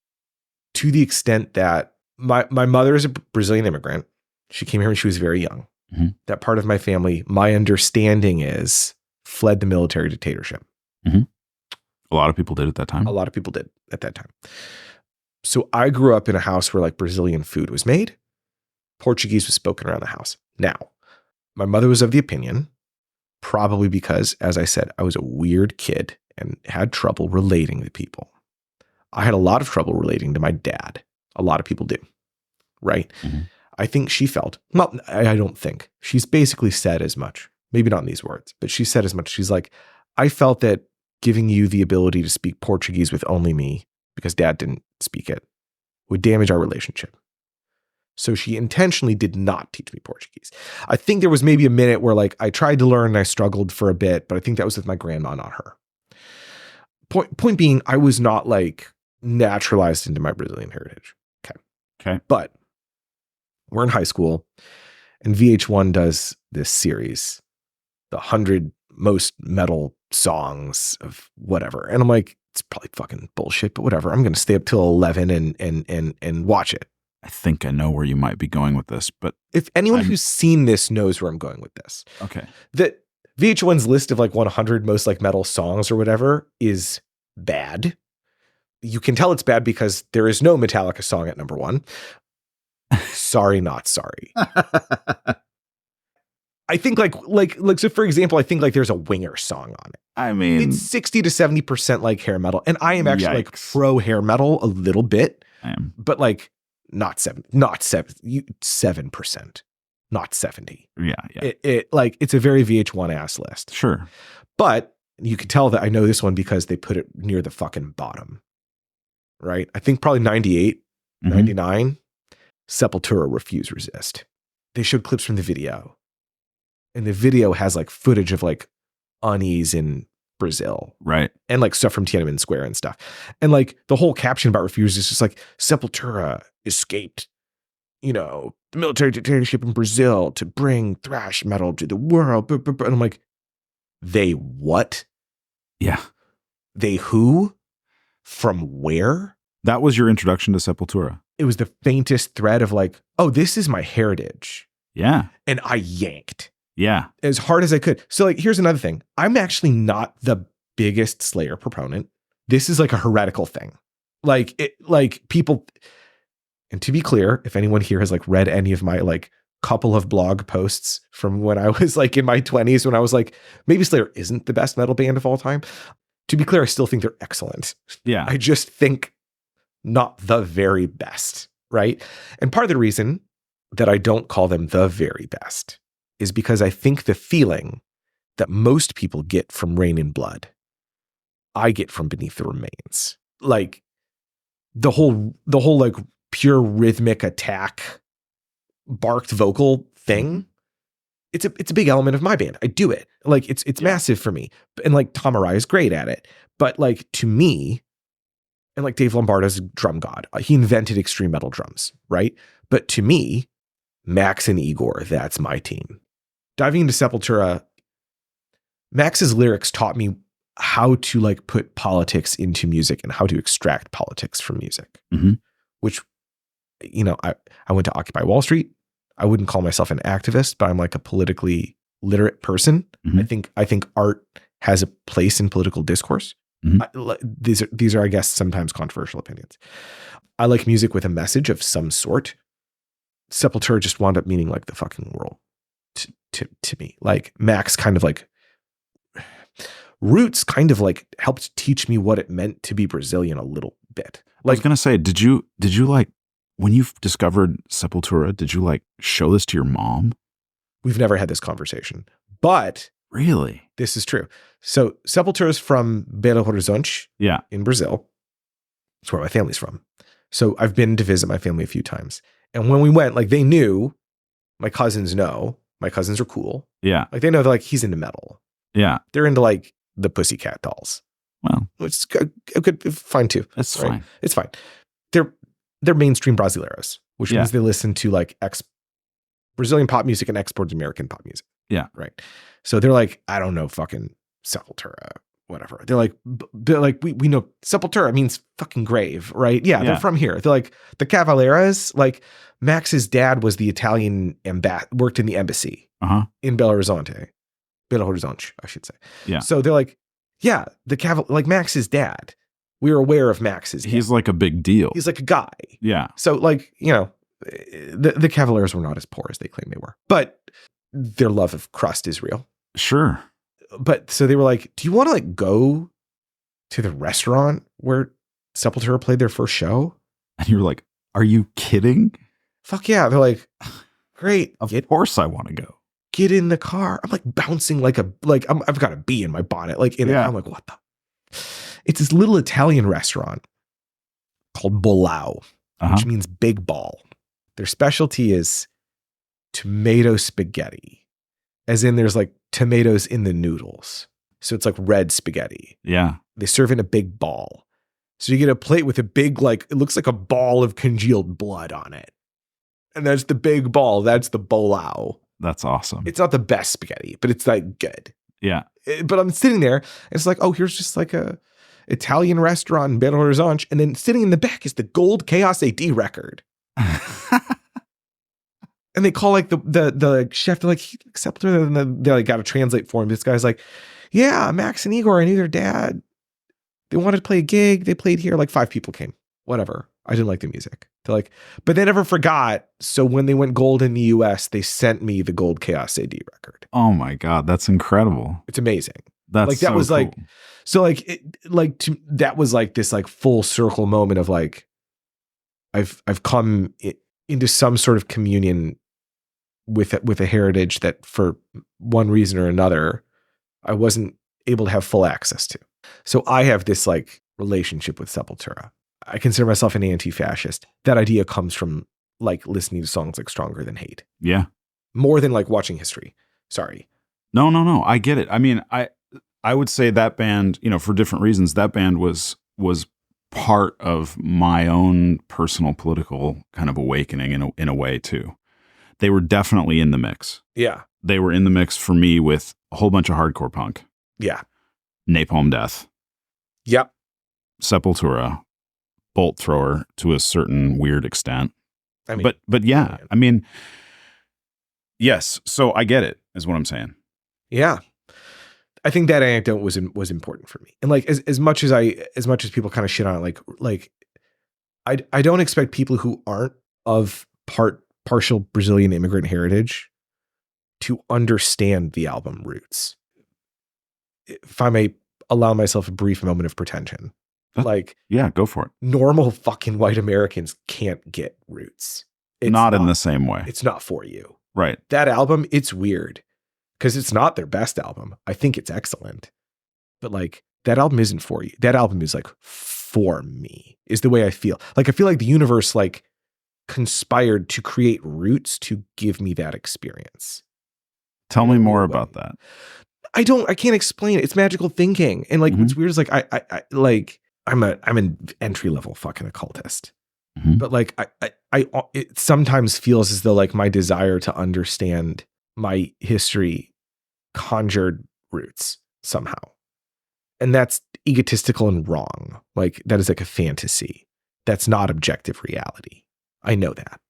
to the extent that my mother is a Brazilian immigrant. She came here when she was very young. That part of my family, my understanding is, fled the military dictatorship. A lot of people did at that time. A lot of people did at that time. So I grew up in a house where like Brazilian food was made. Portuguese was spoken around the house. Now, my mother was of the opinion, probably because, as I said, I was a weird kid and had trouble relating to people. I had a lot of trouble relating to my dad. A lot of people do, right? Mm-hmm. I think she felt, well, I don't think. She's basically said as much. Maybe not in these words, but she said as much. She's like, I felt that giving you the ability to speak Portuguese with only me, because dad didn't speak it, would damage our relationship. So she intentionally did not teach me Portuguese. I think there was maybe a minute where like I tried to learn and I struggled for a bit, but I think that was with my grandma, not her. Point being, I was not like naturalized into my Brazilian heritage. Okay. But we're in high school and VH1 does this series, the 100 most metal songs of whatever. And I'm like, it's probably fucking bullshit, but whatever. I'm going to stay up till 11 and watch it. I think I know where you might be going with this, but if anyone who's seen this knows where I'm going with this. Okay. That VH1's list of like 100 most like metal songs or whatever is bad. You can tell it's bad because there is no Metallica song at number 1. Sorry, not sorry. I think like so for example, I think like there's a Winger song on it. I mean, it's 60 to 70% like hair metal, and I am actually like pro hair metal a little bit. I am, but like not 7%, not 70. Yeah. It like it's a very VH1 ass list. Sure, but you can tell that I know this one because they put it near the fucking bottom. Right? I think probably 98, 99. Sepultura, Refuse, Resist. They showed clips from the video. And the video has like footage of like unease in Brazil. Right. And like stuff from Tiananmen Square and stuff. And like the whole caption about Refuse is just like Sepultura escaped, the military dictatorship in Brazil to bring thrash metal to the world. And I'm like, they what? Yeah. They who? From where? That was your introduction to Sepultura. It was the faintest thread of like, oh, this is my heritage. Yeah. And I yanked. Yeah. As hard as I could. So like, here's another thing. I'm actually not the biggest Slayer proponent. This is like a heretical thing. Like people, and to be clear, if anyone here has like read any of my like couple of blog posts from when I was like in my 20s, when I was like, maybe Slayer isn't the best metal band of all time. To be clear, I still think they're excellent. Yeah. I just think not the very best, right? And part of the reason that I don't call them the very best is because I think the feeling that most people get from Rain in Blood, I get from Beneath the Remains. Like the whole like pure rhythmic attack, barked vocal thing. It's a big element of my band. I do it. Like it's massive for me. And like Tom Araya is great at it. But like to me, and like Dave Lombardo's drum god, he invented extreme metal drums, right? But to me, Max and Igor, that's my team. Diving into Sepultura, Max's lyrics taught me how to like put politics into music and how to extract politics from music, which, I went to Occupy Wall Street. I wouldn't call myself an activist, but I'm like a politically literate person. I think art has a place in political discourse. These are, I guess, sometimes controversial opinions. I like music with a message of some sort. Sepultura just wound up meaning like the fucking world to me. Like Max kind of like Roots kind of like helped teach me what it meant to be Brazilian a little bit. Like, I was gonna say, did you like when you discovered Sepultura? Did you like show this to your mom? We've never had this conversation, but really, this is true. So Sepultura is from Belo Horizonte, in Brazil. That's where my family's from. So I've been to visit my family a few times, and when we went, like they knew, my cousins know, my cousins are cool. Yeah, like they know they're like he's into metal. Yeah, they're into like the Pussycat Dolls. Well, it's good, fine too. It's right? fine. It's fine. They're mainstream Brasileiros, which means they listen to like Brazilian pop music and export American pop music. Yeah. Right. So they're like, I don't know, fucking Sepultura, whatever. They're like, we know Sepultura means fucking grave, right? Yeah. They're from here. They're like the Cavaleras, like Max's dad was the Italian worked in the embassy in Belo Horizonte, I should say. Yeah. So they're like, yeah, like Max's dad we were aware of Max's death. He's like a big deal. He's like a guy. Yeah. So like, the Cavaliers were not as poor as they claim they were, but their love of crust is real. Sure. But so they were like, do you want to like go to the restaurant where Sepultura played their first show? And you were like, are you kidding? Fuck yeah. They're like, great. Of course I want to go. Get in the car. I'm like bouncing I've got a bee in my bonnet. Like in it. I'm like, what the? It's this little Italian restaurant called Bolao, which means big ball. Their specialty is tomato spaghetti, as in there's like tomatoes in the noodles. So it's like red spaghetti. Yeah. They serve in a big ball. So you get a plate with a big, like, it looks like a ball of congealed blood on it. And that's the big ball. That's the bolao. That's awesome. It's not the best spaghetti, but it's like good. Yeah. But I'm sitting there and it's like, oh, here's just like a Italian restaurant in Belo Horizonte. And then sitting in the back is the Gold Chaos AD record. And they call like the chef, they're like, Sepultura, and they like got to translate for him. This guy's like, yeah, Max and Igor, I knew their dad. They wanted to play a gig. They played here. Like 5 people came. Whatever. I didn't like the music. They're like, but they never forgot. So when they went gold in the US, they sent me the Gold Chaos AD record. Oh my God. That's incredible. It's amazing. That's like, that so was cool. like, so like, that was like this like full circle moment of like, I've come into some sort of communion with a heritage that for one reason or another, I wasn't able to have full access to. So I have this like relationship with Sepultura. I consider myself an anti-fascist. That idea comes from like listening to songs like Stronger Than Hate. Yeah. More than like watching history. Sorry. No. I get it. I mean, I would say that band, for different reasons, that band was part of my own personal political kind of awakening in a way too. They were definitely in the mix. Yeah. They were in the mix for me with a whole bunch of hardcore punk. Yeah. Napalm Death. Yep. Sepultura. Bolt Thrower to a certain weird extent. I mean, but yeah, I mean, yes. So I get it, is what I'm saying. Yeah. I think that anecdote was important for me. And like, as much as people kind of shit on it, like I don't expect people who aren't of partial Brazilian immigrant heritage to understand the album Roots. If I may allow myself a brief moment of pretension. Like, yeah, go for it. Normal fucking white Americans can't get Roots. It's not in the same way. It's not for you. Right. That album, it's weird because it's not their best album. I think it's excellent, but like that album isn't for you. That album is like for me, is the way I feel. Like, I feel like the universe like conspired to create Roots to give me that experience. Tell me more about that. I can't explain it. It's magical thinking. And like, what's weird is like, I'm an entry level fucking occultist, but like it sometimes feels as though like my desire to understand my history conjured Roots somehow, and that's egotistical and wrong. Like, that is like a fantasy. That's not objective reality. I know that,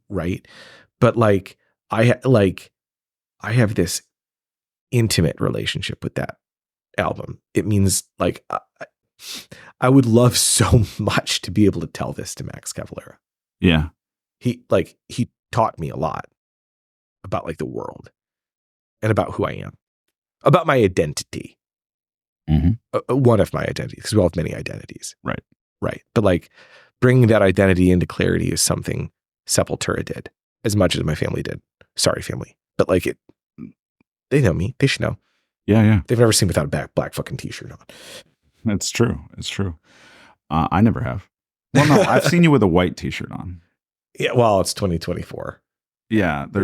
right? But like I have this intimate relationship with that album. It means like. I would love so much to be able to tell this to Max Cavalera. Yeah. He taught me a lot about like the world and about who I am, about my identity. One of my identities, because we all have many identities. Right. But like bringing that identity into clarity is something Sepultura did as much as my family did. Sorry, family. But like they know me. They should know. Yeah. They've never seen me without a black fucking t-shirt on. It's true. I never have. Well, no, I've seen you with a white t-shirt on. Yeah, well, it's 2024. Yeah, but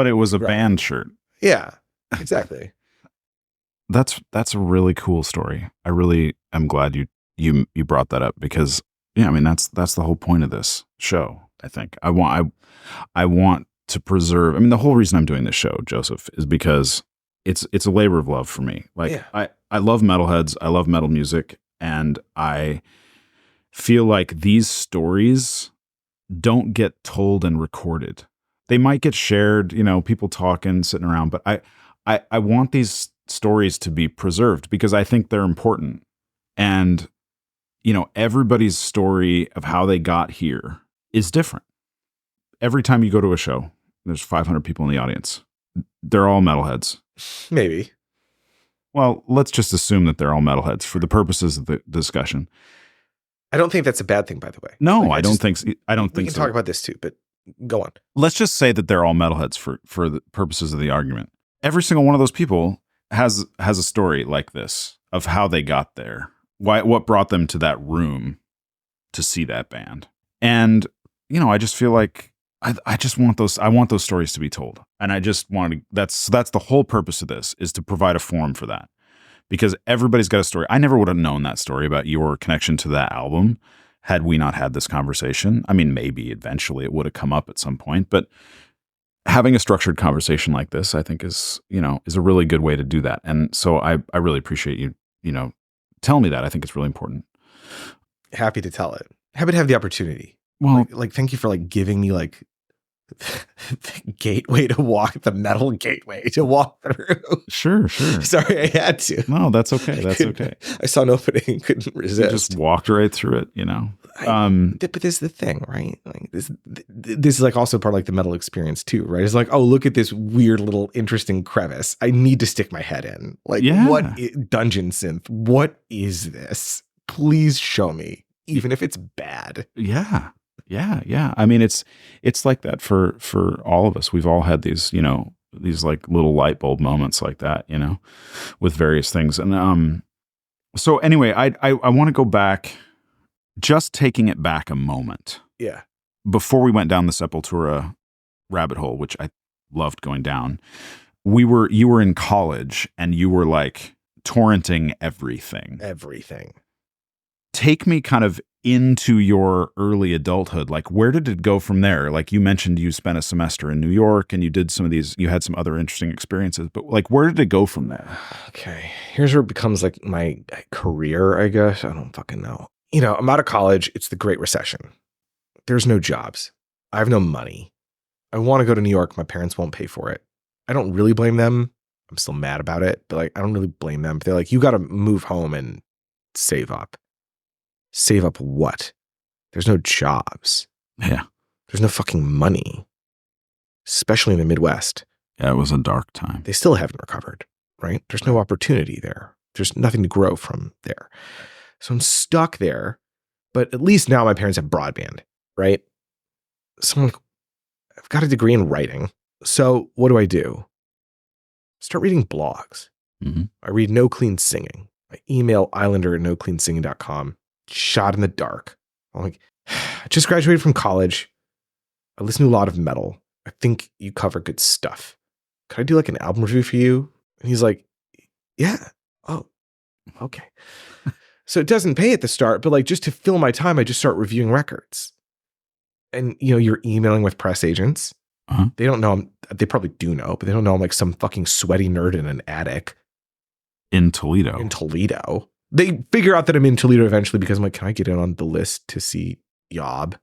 it was a band shirt. Yeah, exactly. That's a really cool story. I really am glad you brought that up because I mean that's the whole point of this show. I think I want to preserve. I mean, the whole reason I'm doing this show, Joseph, is because it's a labor of love for me. Like I love metalheads. I love metal music. And I feel like these stories don't get told and recorded. They might get shared, people talking, sitting around, but I want these stories to be preserved because I think they're important. And everybody's story of how they got here is different. Every time you go to a show, there's 500 people in the audience. They're all metalheads. Maybe. Well, let's just assume that they're all metalheads for the purposes of the discussion. I don't think that's a bad thing, by the way. No, I don't think so. We can talk about this too, but go on. Let's just say that they're all metalheads for the purposes of the argument. Every single one of those people has a story like this of how they got there. What brought them to that room to see that band. And, I just feel like I just want those stories to be told. And I just want to, that's the whole purpose of this, is to provide a forum for that. Because everybody's got a story. I never would have known that story about your connection to that album had we not had this conversation. I mean, maybe eventually it would have come up at some point, but having a structured conversation like this, I think is a really good way to do that. And so I really appreciate you, telling me that. I think it's really important. Happy to tell it. Happy to have the opportunity. Well, thank you for giving me the gateway to walk, the metal gateway to walk through. Sure. Sorry, I had to. No, that's okay. That's okay. I saw an opening, couldn't resist. You just walked right through it, But this is the thing, right? This is also part of the metal experience too, right? It's oh, look at this weird little interesting crevice. I need to stick my head in. Dungeon synth? What is this? Please show me, even if it's bad. Yeah. I mean, it's like that for all of us. We've all had these, these little light bulb moments like that, with various things. And so anyway, I want to go back, just taking it back a moment. Yeah. Before we went down the Sepultura rabbit hole, which I loved going down, you were in college and you were torrenting everything. Everything. Take me kind of into your early adulthood. Where did it go from there? You mentioned you spent a semester in New York and you did some of these, you had some other interesting experiences, but where did it go from there? Okay. Here's where it becomes my career, I guess. I don't fucking know. I'm out of college. It's the Great Recession. There's no jobs. I have no money. I want to go to New York. My parents won't pay for it. I don't really blame them. I'm still mad about it, but I don't really blame them. They're you got to move home and save up. Save up what? There's no jobs. Yeah. There's no fucking money, especially in the Midwest. Yeah, it was a dark time. They still haven't recovered, right? There's no opportunity there. There's nothing to grow from there. So I'm stuck there, but at least now my parents have broadband, right? So I've got a degree in writing. So what do? Start reading blogs. Mm-hmm. I read No Clean Singing. I email islander@nocleansinging.com. Shot in the dark. I'm I just graduated from college. I listen to a lot of metal. I think you cover good stuff. Could I do an album review for you? And he's yeah. Oh, okay. So it doesn't pay at the start, but just to fill my time, I just start reviewing records. And, you're emailing with press agents. Uh-huh. They don't know. They probably do know, but they don't know I'm some fucking sweaty nerd in an attic. In Toledo. They figure out that I'm in Toledo eventually because I'm can I get in on the list to see Yob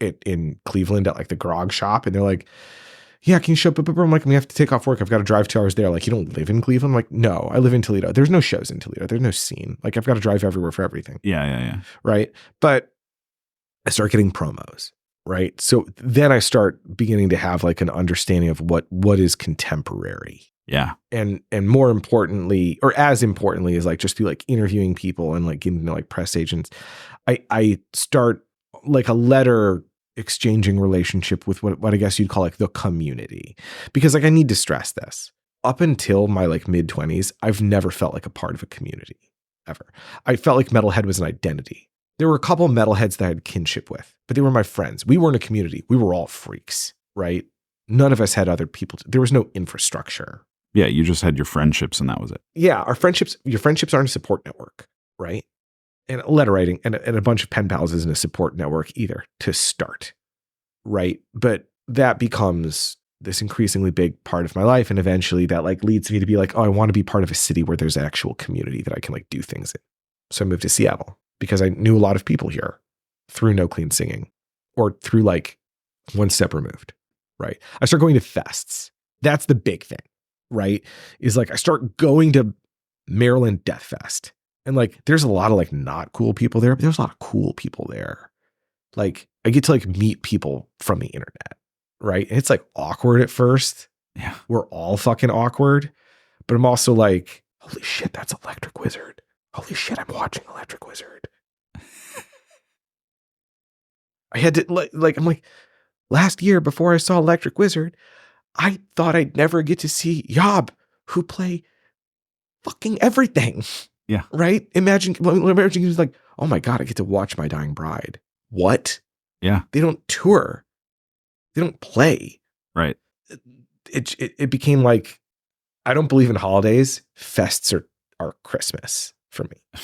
in Cleveland at the grog shop? And they're yeah, can you show up? I'm we have to take off work. I've got to drive 2 hours there. You don't live in Cleveland? I'm no, I live in Toledo. There's no shows in Toledo. There's no scene. I've got to drive everywhere for everything. Yeah. Right. But I start getting promos. Right. So then I start beginning to have an understanding of what is contemporary. Yeah. And more importantly, or as importantly, is just through interviewing people and getting to know press agents, I start a letter exchanging relationship with what I guess you'd call the community. Because I need to stress this. Up until my mid-20s, I've never felt a part of a community ever. I felt metalhead was an identity. There were a couple metalheads that I had kinship with, but they were my friends. We weren't a community. We were all freaks, right? None of us had other people. There was no infrastructure. Yeah, you just had your friendships and that was it. Yeah, your friendships aren't a support network, right? And letter writing and a bunch of pen pals isn't a support network either to start, right? But that becomes this increasingly big part of my life. And eventually that leads me to be oh, I want to be part of a city where there's an actual community that I can do things in. So I moved to Seattle because I knew a lot of people here through No Clean Singing or through One Step Removed, right? I start going to fests. That's the big thing, right? Is I start going to Maryland Death Fest And like, there's a lot of like not cool people there, but there's a lot of cool people there. Like, I get to like meet people from the internet, right? And it's like awkward at first. Yeah. We're all fucking awkward, but I'm also like, holy shit, that's Electric Wizard. Holy shit, I'm watching Electric Wizard. I had to like, I'm like, last year before I saw Electric Wizard, I thought I'd never get to see Yob, who play fucking everything. Yeah. Right? Imagine he was like, oh my God, I get to watch My Dying Bride. What? Yeah. They don't tour. They don't play. Right. It became like, I don't believe in holidays. Fests are Christmas for me.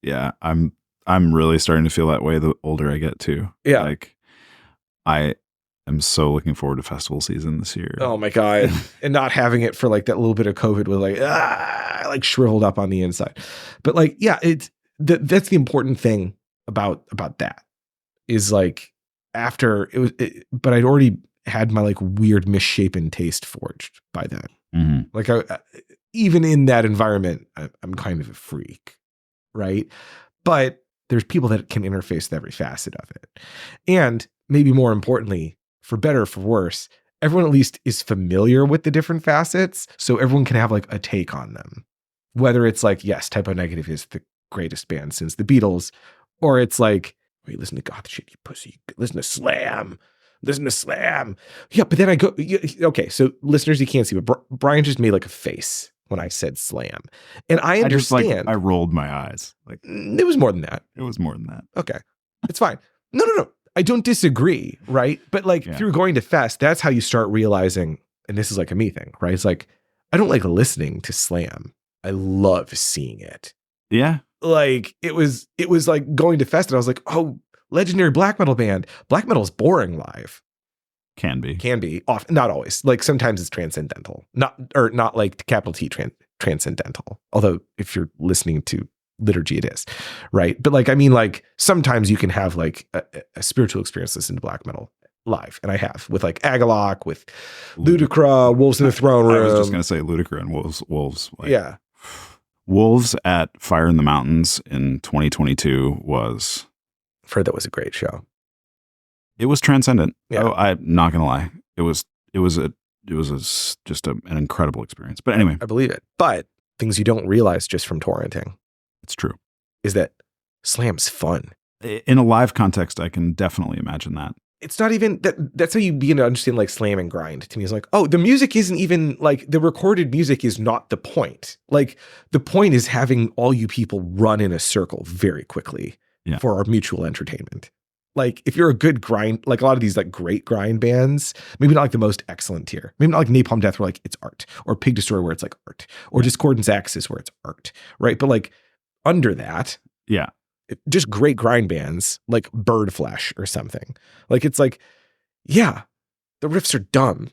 Yeah. I'm really starting to feel that way the older I get too. Yeah. Like I am so looking forward to festival season this year. Oh my God. And not having it for like that little bit of COVID with like shriveled up on the inside. But like, yeah, that's the important thing about that is like after but I'd already had my like weird misshapen taste forged by then. Mm-hmm. Like even in that environment, I'm kind of a freak. Right. But there's people that can interface with every facet of it. And maybe more importantly, for better or for worse, everyone at least is familiar with the different facets. So everyone can have like a take on them. Whether it's like, yes, Typo Negative is the greatest band since the Beatles, or it's like, wait, listen to goth shit, you pussy. Listen to Slam. Listen to Slam. Yeah, but then I go, okay, so listeners, you can't see, but Brian just made like a face when I said Slam. And I understand. I rolled my eyes. Like it was more than that. It was more than that. Okay. It's fine. No. I don't disagree, right? But like through going to Fest, that's how you start realizing, and this is like a me thing, right? It's like, I don't like listening to Slam. I love seeing it. Yeah. Like it was like going to Fest and I was like, oh, legendary black metal band. Black metal is boring live. Can be often, not always. Like sometimes it's transcendental, not like capital T transcendental. Although if you're listening to liturgy, it is, right? But like, I mean, like sometimes you can have like a spiritual experience listening to black metal live, and I have with like Agalloch, with Ludacra, Wolves in the Throne Room. I was just gonna say Ludacra and Wolves. Like, yeah, Wolves at Fire in the Mountains in 2022 was. I've heard that was a great show. It was transcendent. Yeah. Oh, I'm not gonna lie. It was just an incredible experience. But anyway, I believe it. But things you don't realize just from torrenting. It's true. Is that Slam's fun. In a live context, I can definitely imagine that. It's not even that's how you begin to understand like Slam and grind. To me, it's like, oh, the music isn't even like the recorded music is not the point. Like the point is having all you people run in a circle very quickly for our mutual entertainment. Like if you're a good grind, like a lot of these like great grind bands, maybe not like the most excellent tier, maybe not like Napalm Death where like it's art, or Pig Destroy where it's like art, or Discordance Axis where it's art, right? But like under that, just great grind bands like Bird Flesh or something. Like it's like, yeah, the riffs are dumb.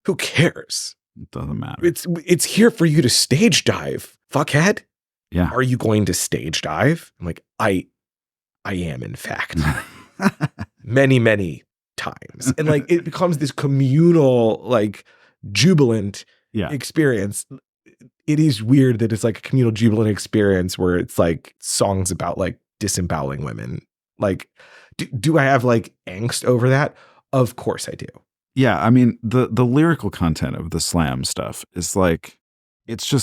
Who cares? It doesn't matter. It's here for you to stage dive, fuckhead. Yeah. Are you going to stage dive? I'm like, I am in fact. many, many times. And like it becomes this communal, like jubilant experience. It is weird that it's like a communal jubilant experience where it's like songs about like disemboweling women. Like, do I have like angst over that? Of course I do. Yeah. I mean, the lyrical content of the Slam stuff is like, it's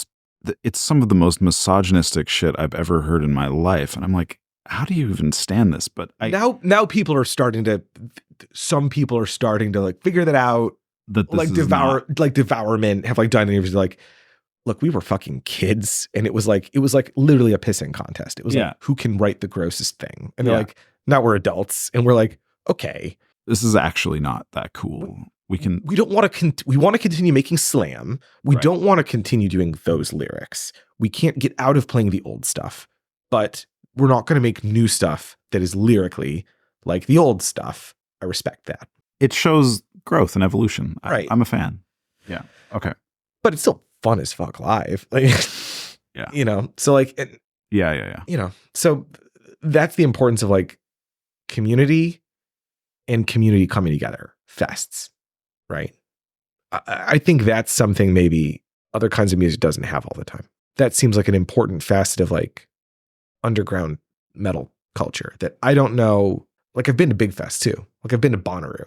some of the most misogynistic shit I've ever heard in my life. And I'm like, how do you even stand this? But now some people are starting to like figure that out. That like Devourment have like done interviews like, look, we were fucking kids, and it was like literally a pissing contest. It was like, who can write the grossest thing? And they're like, now we're adults, and we're like, okay, this is actually not that cool. We want to continue making Slam. We don't want to continue doing those lyrics. We can't get out of playing the old stuff, but we're not going to make new stuff that is lyrically like the old stuff. I respect that. It shows growth and evolution. Right. I'm a fan. Yeah. Okay. But it's still fun as fuck live. Like, you know, so like, yeah. You know, so that's the importance of like community and community coming together, fests, right? I think that's something maybe other kinds of music doesn't have all the time. That seems like an important facet of like underground metal culture that I don't know. Like, I've been to Big Fest too. Like, I've been to Bonnaroo.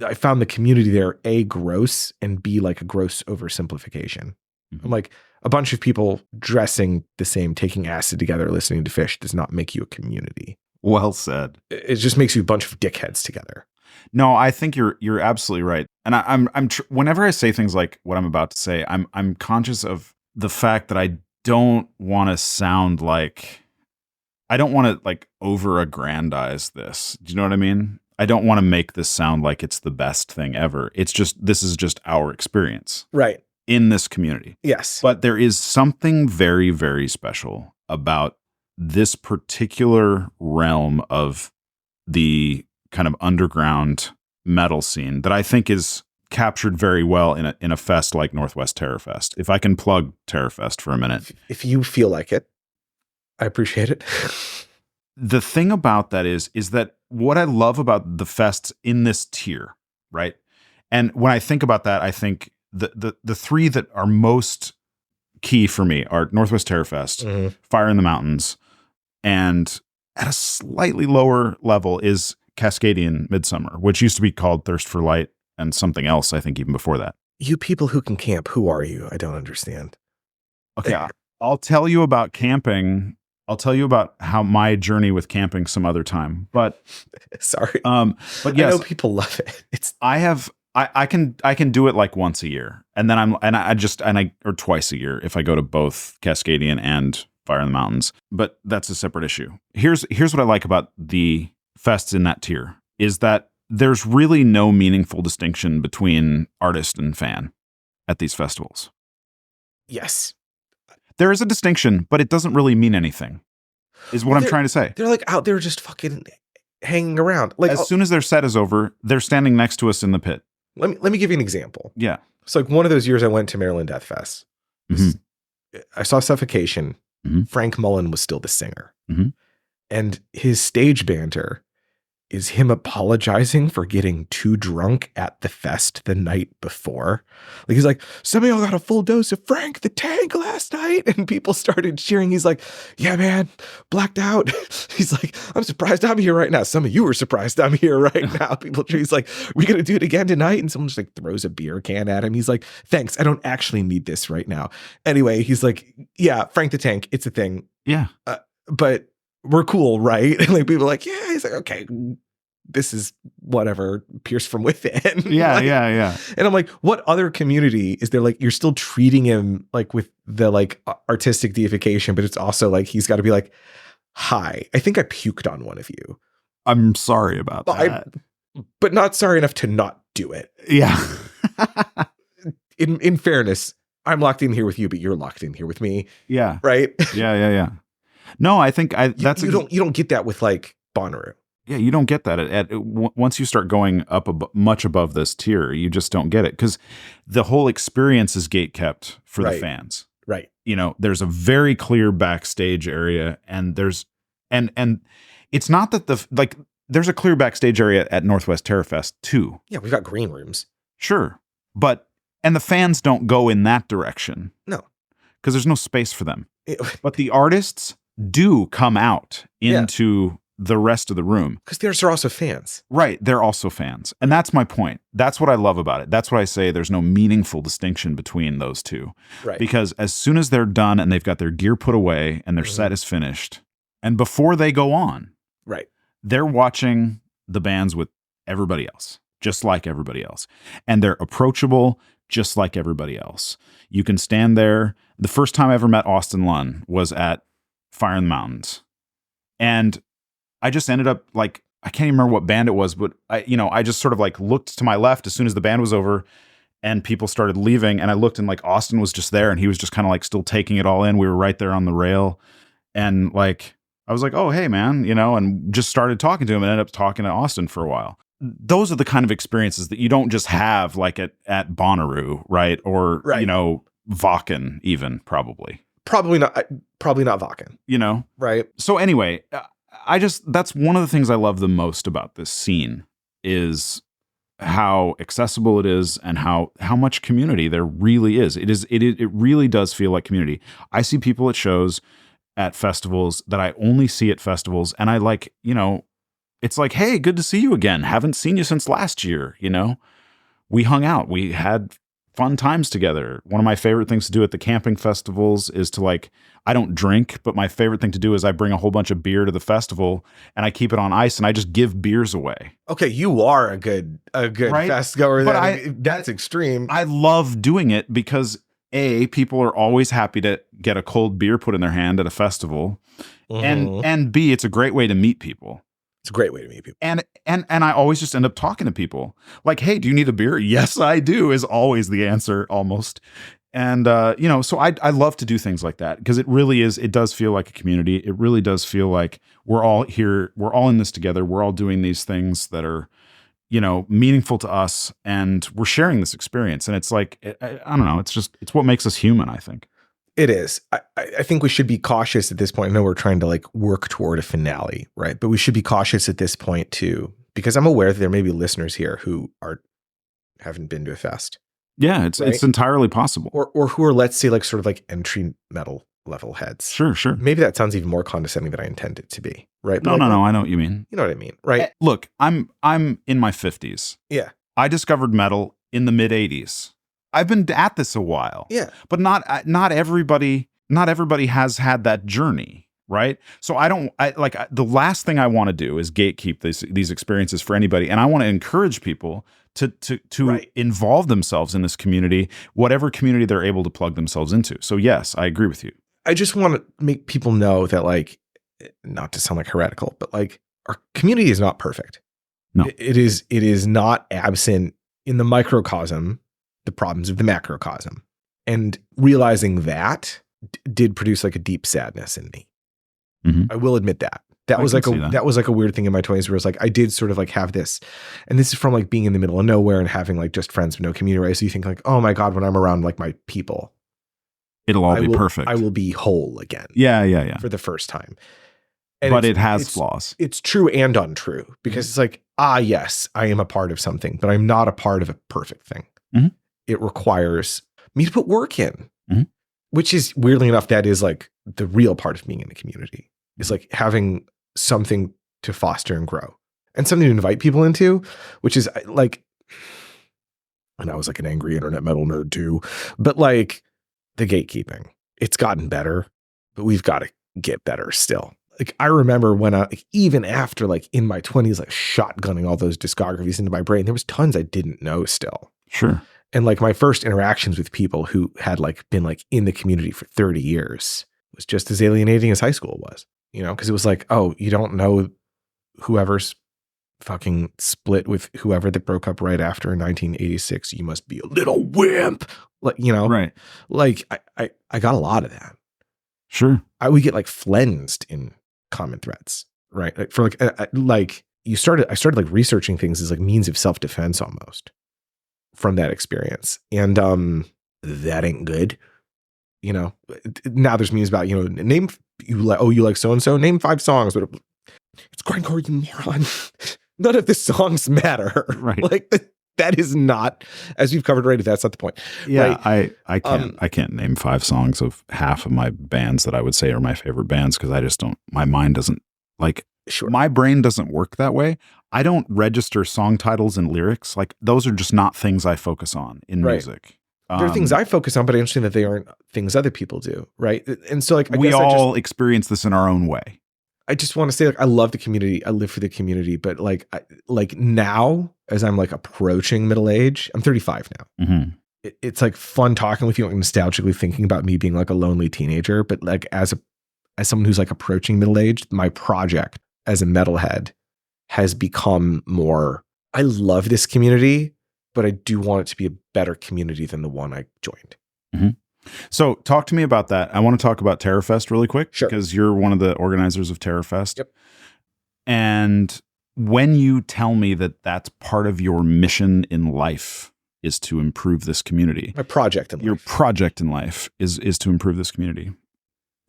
I found the community there, A, gross, and B, like a gross oversimplification. Mhm. I'm like, a bunch of people dressing the same, taking acid together, listening to Fish does not make you a community. Well said. It just makes you a bunch of dickheads together. No, I think you're absolutely right. And I'm whenever I say things like what I'm about to say, I'm conscious of the fact that I don't want to sound like, I don't want to like over-aggrandize this. Do you know what I mean? I don't want to make this sound like it's the best thing ever. It's just, this is just our experience. Right. In this community. Yes. But there is something very, very special about this particular realm of the kind of underground metal scene that I think is captured very well in a fest like Northwest Terror Fest. If I can plug Terror Fest for a minute. If you feel like it, I appreciate it. The thing about that is that what I love about the fests in this tier, right? And when I think about that, I think the three that are most key for me are Northwest Terror Fest, Mhm. Fire in the Mountains, and at a slightly lower level is Cascadian Midsummer, which used to be called Thirst for Light and something else, I think, even before that. You people who can camp, who are you? I don't understand. Okay, I'll tell you about camping. I'll tell you about how my journey with camping some other time. But Sorry. but yes, I know people love it. It's I can do it like once a year, and then I or twice a year if I go to both Cascadian and Fire in the Mountains. But that's a separate issue. Here's what I like about the fests in that tier is that there's really no meaningful distinction between artist and fan at these festivals. yes. There is a distinction, but it doesn't really mean anything. Is what I'm trying to say. They're like out there just fucking hanging around. Like As soon as their set is over, they're standing next to us in the pit. let me give you an example. Yeah. So like one of those years I went to Maryland Death Fest. Mhm. I saw Suffocation. Mhm. Frank Mullen was still the singer. Mhm. And his stage banter is him apologizing for getting too drunk at the fest the night before. Like he's like, some of y'all got a full dose of Frank the Tank last night. And people started cheering. He's like, yeah, man, blacked out. He's like, I'm surprised I'm here right now. Some of you are surprised I'm here right now. People, he's like, we going to do it again tonight. And someone just like throws a beer can at him. He's like, thanks. I don't actually need this right now. Anyway, he's like, yeah, Frank the Tank. It's a thing. Yeah. But we're cool, right? And like people are like, yeah. He's like, okay, this is whatever, Pierce from Within. Yeah, Like, yeah. and I'm like, what other community is there? Like, you're still treating him like with the like artistic deification, but it's also like he's got to be like, hi, I think I puked on one of you. I'm sorry about that. But not sorry enough to not do it. Yeah. In fairness, I'm locked in here with you, but you're locked in here with me, Yeah. right? Yeah. No, I think that's you don't get that with like Bonnaroo. Yeah, you don't get that once you start going up much above this tier. You just don't get it because the whole experience is gate kept for the Right. fans. Right. You know, there's a very clear backstage area, and there's and it's not that there's a clear backstage area at Northwest Terror Fest too. Yeah, we've got green rooms. Sure, and the fans don't go in that direction. No. Because there's no space for them. But the artists do come out into the rest of the room. Because they're also fans. Right. They're also fans. And that's my point. That's what I love about it. That's what I say there's no meaningful distinction between those two. Right. Because as soon as they're done and they've got their gear put away and their set is finished, and before they go on, Right. they're watching the bands with everybody else, just like everybody else. And they're approachable just like everybody else. You can stand there. The first time I ever met Austin Lunn was at Fire in the Mountains. And I just ended up like, I can't even remember what band it was, but I just sort of like looked to my left as soon as the band was over and people started leaving. And I looked and like Austin was just there and he was just kind of like still taking it all in. We were right there on the rail. And like, I was like, oh, hey man, and just started talking to him and ended up talking to Austin for a while. Those are the kind of experiences that you don't just have like at Bonnaroo, right? Or, Right. Vakken even probably. Probably not Vakken. Right. So anyway, that's one of the things I love the most about this scene is how accessible it is and how much community there really is. It really does feel like community. I see people at shows at festivals that I only see at festivals. And I like, it's like, hey, good to see you again. Haven't seen you since last year. We hung out. We had fun times together. One of my favorite things to do at the camping festivals is to I don't drink, but my favorite thing to do is I bring a whole bunch of beer to the festival and I keep it on ice and I just give beers away. Okay, you are a good right? fest goer. But that's extreme. I love doing it because A, people are always happy to get a cold beer put in their hand at a festival, and B, it's a great way to meet people. It's a great way to meet people. And I always just end up talking to people. Like, hey, do you need a beer? Yes, I do, is always the answer almost. And, so I love to do things like that because it does feel like a community. It really does feel like we're all here. We're all in this together. We're all doing these things that are, meaningful to us, and we're sharing this experience. And it's like, I don't know, it's what makes us human, I think. It is. I think we should be cautious at this point. I know we're trying to work toward a finale, right? But we should be cautious at this point too, because I'm aware that there may be listeners here who haven't been to a fest. Yeah, it's entirely possible. Or who are, let's say, sort of entry metal level heads. Sure. Maybe that sounds even more condescending than I intend it to be, right? No, I know what you mean. You know what I mean, right? Look, I'm in my 50s. Yeah. I discovered metal in the mid 80s. I've been at this a while. Yeah. But not everybody has had that journey, right? So the last thing I want to do is gatekeep these experiences for anybody. And I want to encourage people to involve themselves in this community, whatever community they're able to plug themselves into. So yes, I agree with you. I just want to make people know that not to sound like heretical, but our community is not perfect. No. It is not absent in the microcosm the problems of the macrocosm, and realizing that did produce a deep sadness in me. Mm-hmm. I will admit that was that was a weird thing in my 20s where it's I did sort of have this, and this is from being in the middle of nowhere and having just friends with no community, right? So you think oh my God, when I'm around my people, it'll all be perfect. I will be whole again. Yeah. For the first time. But it has flaws. It's true and untrue because it's yes, I am a part of something, but I'm not a part of a perfect thing. Mm-hmm. It requires me to put work in, which is weirdly enough, that is the real part of being in the community is having something to foster and grow and something to invite people into, which is and I was an angry internet metal nerd too, but the gatekeeping, it's gotten better, but we've got to get better still. I remember when even after in my 20s, shotgunning all those discographies into my brain, there was tons I didn't know still. Sure. And my first interactions with people who had been in the community for 30 years was just as alienating as high school was, because it was oh, you don't know whoever's fucking split with whoever that broke up right after 1986. You must be a little wimp. Right. I got a lot of that. Sure. I would get flensed in comment threads, right? I started researching things as means of self-defense almost from that experience. And that ain't good. Now there's memes about, name you like so-and-so, name 5 songs, but it's grindcore, you moron. None of the songs matter. Right. That is not, as we've covered already, that's not the point. Yeah, right? I can't name 5 songs of half of my bands that I would say are my favorite bands because I just don't, my mind doesn't sure. My brain doesn't work that way. I don't register song titles and lyrics. Those are just not things I focus on in music. There are things I focus on, but I understand that they aren't things other people do. Right. And so we all experience this in our own way. I just want to say, I love the community. I live for the community, but now as I'm approaching middle age, I'm 35 now. Mm-hmm. It's fun talking with you, nostalgically thinking about me being a lonely teenager. But as someone who's approaching middle age, my project as a metalhead has become more, I love this community, but I do want it to be a better community than the one I joined. Mm-hmm. So talk to me about that. I want to talk about TerrorFest really quick. Sure. Because you're one of the organizers of TerrorFest. Yep. And when you tell me that that's part of your mission in life is to improve this community. My project in life. Your project in life is to improve this community.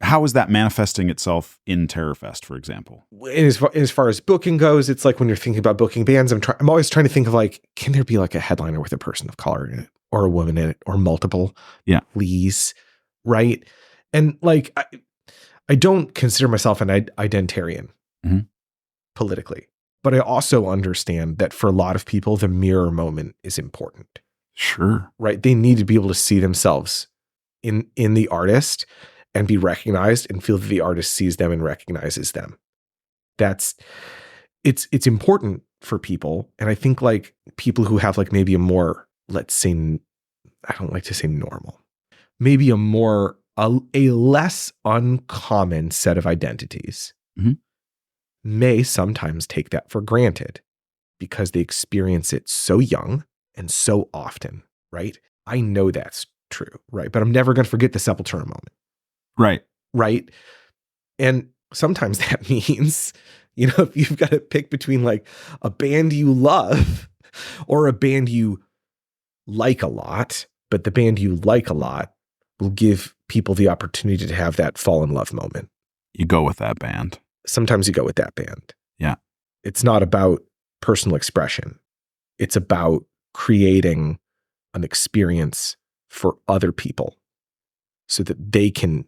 How is that manifesting itself in TerrorFest, for example? As far as booking goes, it's when you're thinking about booking bands, I'm always trying to think of can there be a headliner with a person of color in it or a woman in it or multiple? Yeah. Please. Right. And I I don't consider myself an identitarian politically, but I also understand that for a lot of people, the mirror moment is important. Sure. Right? They need to be able to see themselves in the artist and be recognized and feel that the artist sees them and recognizes them. It's important for people. And I think like people who have like maybe a more, let's say, I don't like to say normal, maybe a less uncommon set of identities may sometimes take that for granted because they experience it so young and so often, right? I know that's true, right? But I'm never going to forget the Sepultura moment. Right. Right. And sometimes that means, if you've got to pick between like a band you love or a band you like a lot, but the band you like a lot will give people the opportunity to have that fall in love moment. You go with that band. Sometimes you go with that band. Yeah. It's not about personal expression. It's about creating an experience for other people so that they can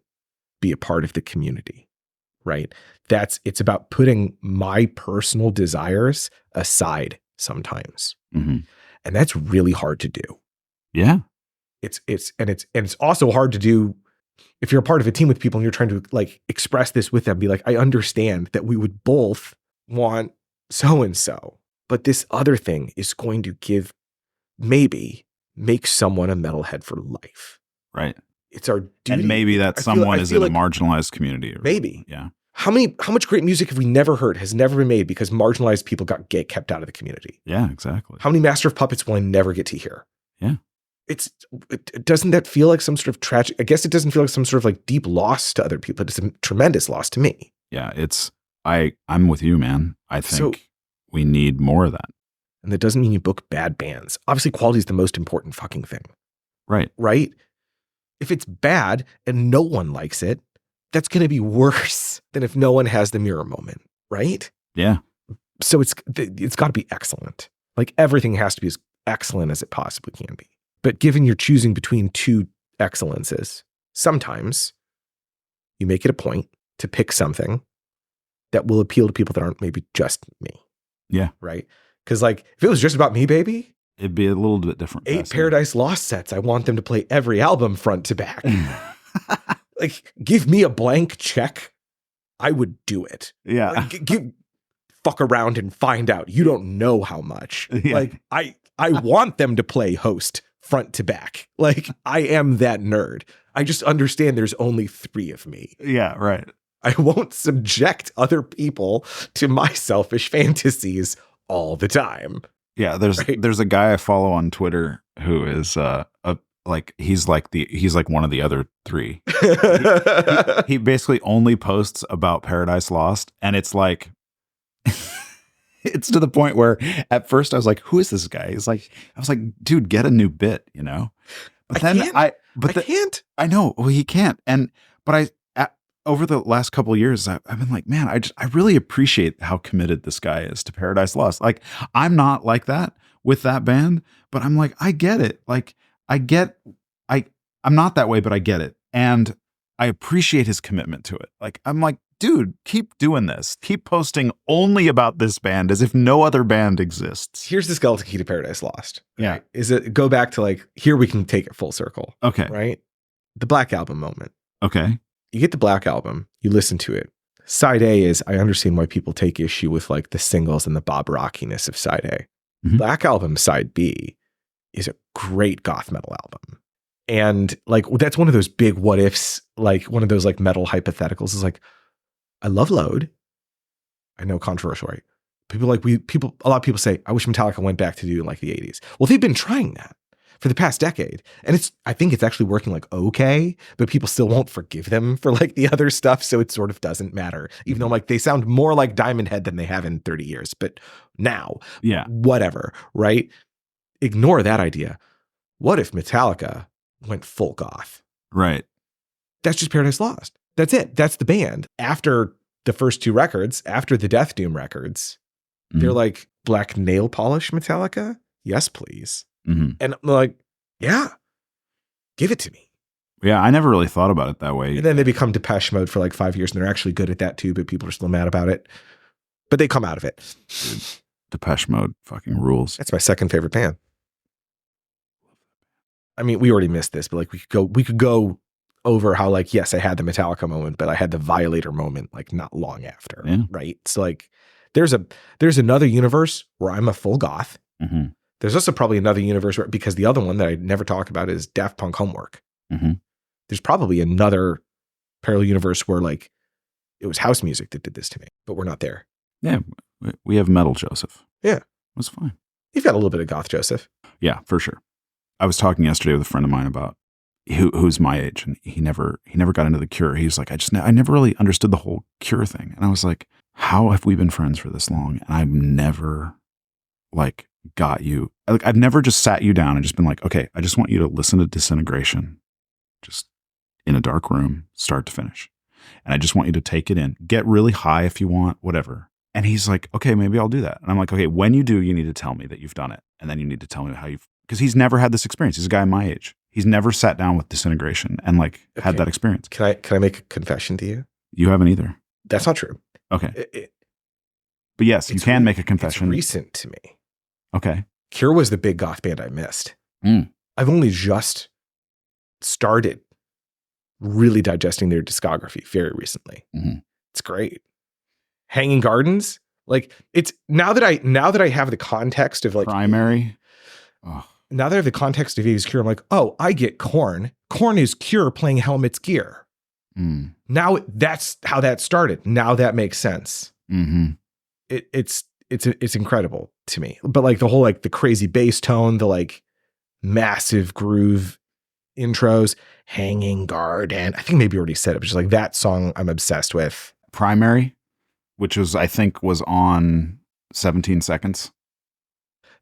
be a part of the community, right? It's about putting my personal desires aside sometimes. And that's really hard to do. Yeah. It's also hard to do if you're a part of a team with people and you're trying to like express this with them, be like, I understand that we would both want so-and-so, but this other thing is going to make someone a metalhead for life. Right. It's our duty. And maybe that someone is in a marginalized community. Maybe. Yeah. How much great music have we never heard has never been made because marginalized people got kept out of the community? Yeah, exactly. How many Master of Puppets will I never get to hear? Yeah. Doesn't that feel like some sort of tragic? I guess it doesn't feel like some sort of like deep loss to other people. It's a tremendous loss to me. Yeah, I'm with you, man. I think we need more of that. And that doesn't mean you book bad bands. Obviously, quality is the most important fucking thing. Right. Right? If it's bad and no one likes it, that's going to be worse than if no one has the mirror moment, right? Yeah. So it's got to be excellent. Like everything has to be as excellent as it possibly can be. But given you're choosing between two excellences, sometimes you make it a point to pick something that will appeal to people that aren't maybe just me. Yeah. Right? Because like if it was just about me, baby, it'd be a little bit different. 8 Paradise Lost sets. I want them to play every album front to back. Like, give me a blank check. I would do it. Yeah. Like, fuck around and find out. You don't know how much. Yeah. Like, I want them to play Host front to back. Like, I am that nerd. I just understand there's only 3 of me. Yeah, right. I won't subject other people to my selfish fantasies all the time. Yeah, there's a guy I follow on Twitter who is he's like one of the other 3. He basically only posts about Paradise Lost, and it's like it's to the point where at first I was like, who is this guy? I was like, dude, get a new bit, But I can't. I know. Well, he can't. Over the last couple of years, I've been like, man, I really appreciate how committed this guy is to Paradise Lost. Like, I'm not like that with that band, but I'm like, I get it. Like, I'm not that way, but I get it. And I appreciate his commitment to it. Like, I'm like, dude, keep doing this. Keep posting only about this band as if no other band exists. Here's the skeleton key to Paradise Lost. Yeah. Right? Is it go back to like, here we can take it full circle. Okay. Right? The Black Album moment. Okay. You get the Black Album, you listen to it. Side A is, I understand why people take issue with like the singles and the Bob Rockiness of Side A. Mm-hmm. Black Album Side B is a great goth metal album. And like, that's one of those big what ifs, like one of those like metal hypotheticals is like, I love Load. I know controversial, right? A lot of people say, I wish Metallica went back to do like the 80s. Well, they've been trying that for the past decade. And I think it's actually working like okay, but people still won't forgive them for like the other stuff. So it sort of doesn't matter, even though like they sound more like Diamond Head than they have in 30 years. But now, yeah, whatever, right? Ignore that idea. What if Metallica went full goth? Right. That's just Paradise Lost. That's it. That's the band. After the first 2 records, after the Death Doom records, they're like, black nail polish Metallica? Yes, please. Mm-hmm. And I'm like, yeah, give it to me. Yeah, I never really thought about it that way. And then they become Depeche Mode for like 5 years, and they're actually good at that too, but people are still mad about it. But they come out of it. Dude, Depeche Mode fucking rules. That's my second favorite band. I mean, we already missed this, but like we could go over how like, yes, I had the Metallica moment, but I had the Violator moment like not long after. Yeah. Right. So like there's another universe where I'm a full goth. Mm-hmm. There's also probably another universe where, because the other one that I never talk about is Daft Punk Homework. Mm-hmm. There's probably another parallel universe where like it was house music that did this to me, but we're not there. Yeah. We have metal Joseph. Yeah. It was fine. You've got a little bit of goth Joseph. Yeah, for sure. I was talking yesterday with a friend of mine about who's my age, and he never got into the Cure. He's like, I never really understood the whole Cure thing. And I was like, how have we been friends for this long? And I've never like got you. Like I've never just sat you down and just been like, okay, I just want you to listen to Disintegration, just in a dark room, start to finish. And I just want you to take it in, get really high if you want, whatever. And he's like, okay, maybe I'll do that. And I'm like, okay, when you do, you need to tell me that you've done it. And then you need to tell me how you've, because he's never had this experience. He's a guy my age. He's never sat down with Disintegration and like had that experience. Can I make a confession to you? You haven't either. That's not true. Okay. But yes, you can make a confession. It's recent to me. Okay. Cure was the big goth band I missed. I've only just started really digesting their discography very recently. Mm-hmm. It's great. Hanging Gardens, like it's now that I have the context of like Primary. Oh. Now that I have the context of Eve's Cure, I'm like, oh, I get Korn. Korn is Cure playing Helmet's Gear. Now that's how that started. Now that makes sense. Mm-hmm. It's incredible to me. But like the whole like the crazy bass tone, the like massive groove intros, Hanging Garden. I think maybe you already said it, but just like that song I'm obsessed with. Primary, which I think was on 17 Seconds.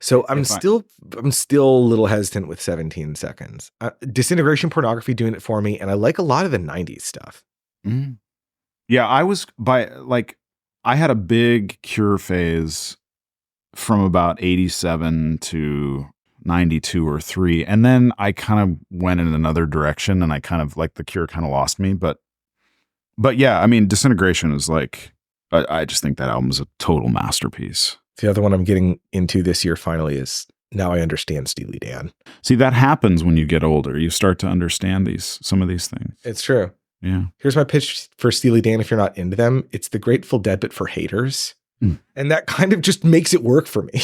So I'm still a little hesitant with 17 Seconds. Disintegration Pornography doing it for me, and I like a lot of the 90s stuff. Mm. Yeah, I had a big Cure phase from about 87 to 92 or 3, and then I kind of went in another direction, and I kind of like the Cure kind of lost me. But yeah, I mean, Disintegration is like, I just think that album is a total masterpiece. The other one I'm getting into this year finally is Now I Understand Steely Dan. See, that happens when you get older. You start to understand some of these things. It's true. Yeah. Here's my pitch for Steely Dan if you're not into them. It's the Grateful Dead, but for haters. And that kind of just makes it work for me.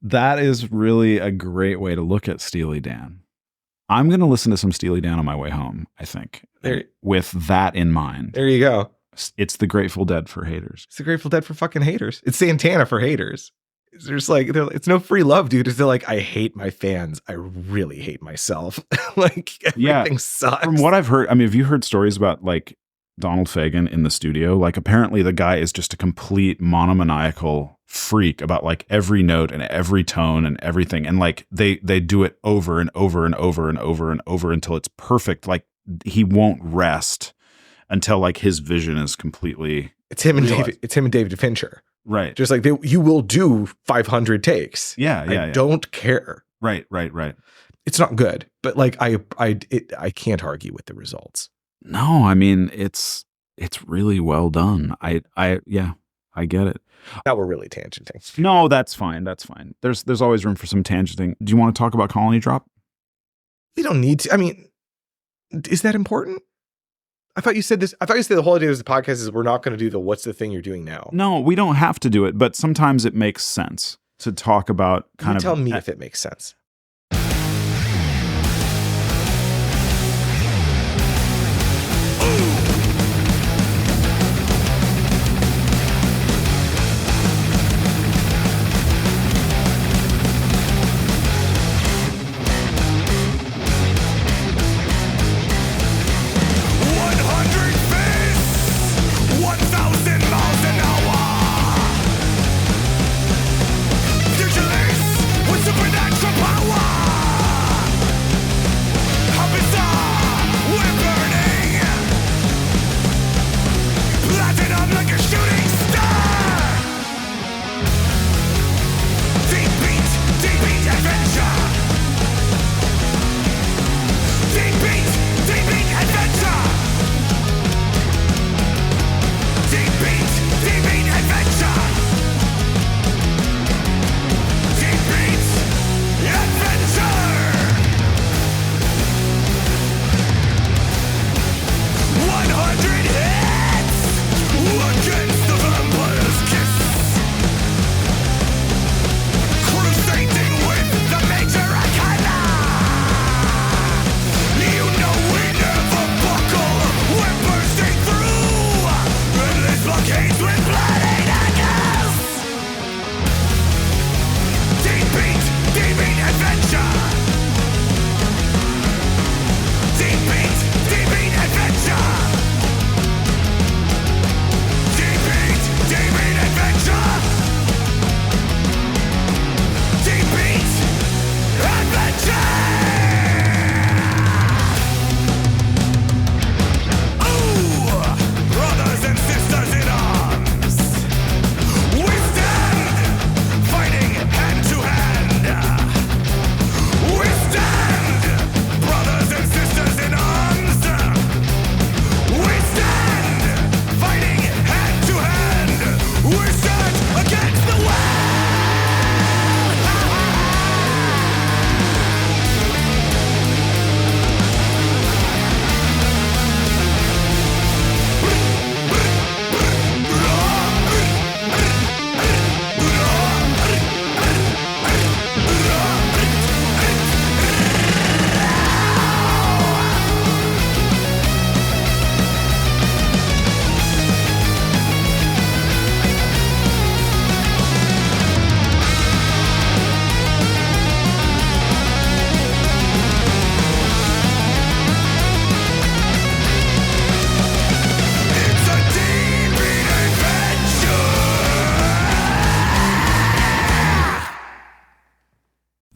That is really a great way to look at Steely Dan. I'm going to listen to some Steely Dan on my way home, I think, with that in mind. There you go. It's the Grateful Dead for haters. It's the Grateful Dead for fucking haters. It's Santana for haters. There's like, it's no free love, dude. It's like, I hate my fans. I really hate myself. Like everything sucks. From what I've heard, I mean, have you heard stories about like Donald Fagen in the studio? Like apparently the guy is just a complete monomaniacal freak about like every note and every tone and everything. And like they do it over and over and over and over and over until it's perfect. Like he won't rest until like his vision is completely. It's him and realized. David. It's him and David Fincher. Right. Just like you will do 500 takes. Yeah. I don't care. Right. It's not good, but like I can't argue with the results. No, I mean it's really well done. I get it. Now we're really tangenting. No, that's fine. There's always room for some tangenting. Do you want to talk about Colony Drop? We don't need to. I mean, is that important? I thought you said this. I thought you said the whole idea of the podcast is we're not going to do the what's the thing you're doing now. No, we don't have to do it, but sometimes it makes sense to talk about kind of. Tell me if it makes sense. Supernatural power.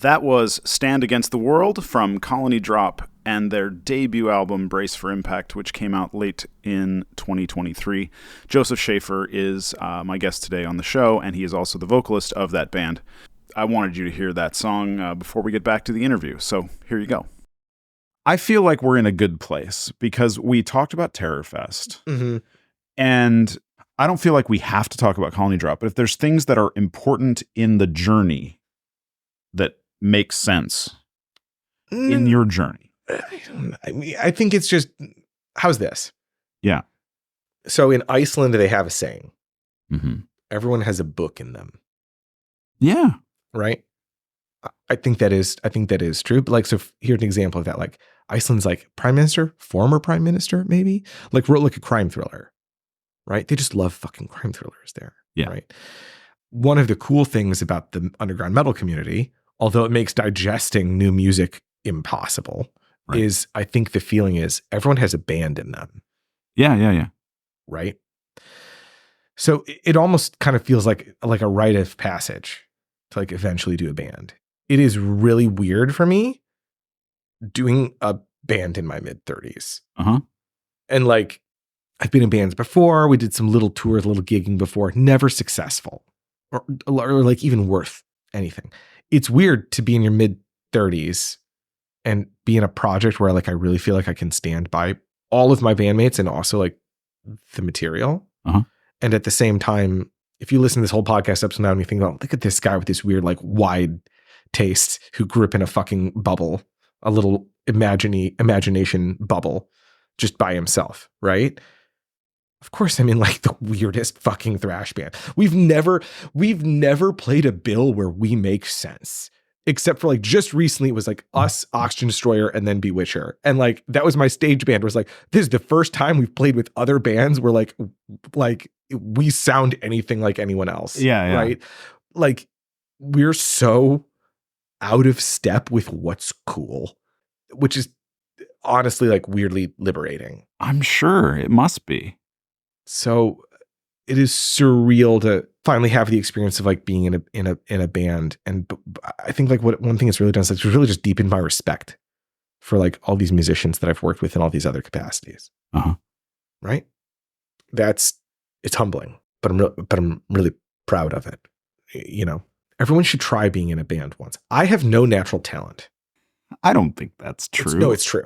That was Stand Against the World from Colony Drop and their debut album, Brace for Impact, which came out late in 2023. Joseph Schafer is my guest today on the show, and he is also the vocalist of that band. I wanted you to hear that song before we get back to the interview, so here you go. I feel like we're in a good place because we talked about Terror Fest, and I don't feel like we have to talk about Colony Drop, but if there's things that are important in the journey that make sense in your journey. I think it's just, how's this? Yeah. So in Iceland, they have a saying. Everyone has a book in them. Yeah. Right. I think that is true. But like, so here's an example of that. Like Iceland's like prime minister, former prime minister, maybe like wrote like a crime thriller, right? They just love fucking crime thrillers there. Yeah. Right. One of the cool things about the underground metal community, although it makes digesting new music impossible, is I think the feeling is everyone has a band in them. Yeah. Right. So it almost kind of feels like a rite of passage to like eventually do a band. It is really weird for me doing a band in my mid-30s. And like I've been in bands before. We did some little tours, little gigging before, never successful or like even worth anything. It's weird to be in your mid-30s and be in a project where like I really feel like I can stand by all of my bandmates and also like the material. And at the same time, if you listen to this whole podcast episode now and you think, oh, look at this guy with this weird like wide taste who grew up in a fucking bubble, a little imagination bubble just by himself, right? Of course, I'm in like the weirdest fucking thrash band. We've never played a bill where we make sense. Except for like just recently it was like us, Oxygen Destroyer, and then Bewitcher. And like that was my stage band. It was like, this is the first time we've played with other bands where like we sound anything like anyone else. Yeah. Right? Like we're so out of step with what's cool, which is honestly like weirdly liberating. I'm sure it must be. So it is surreal to finally have the experience of like being in a band. And I think like one thing it's really done is it's really just deepened my respect for like all these musicians that I've worked with in all these other capacities. Right. It's humbling, but I'm really proud of it. You know, everyone should try being in a band once. I have no natural talent. I don't think that's true. No, it's true.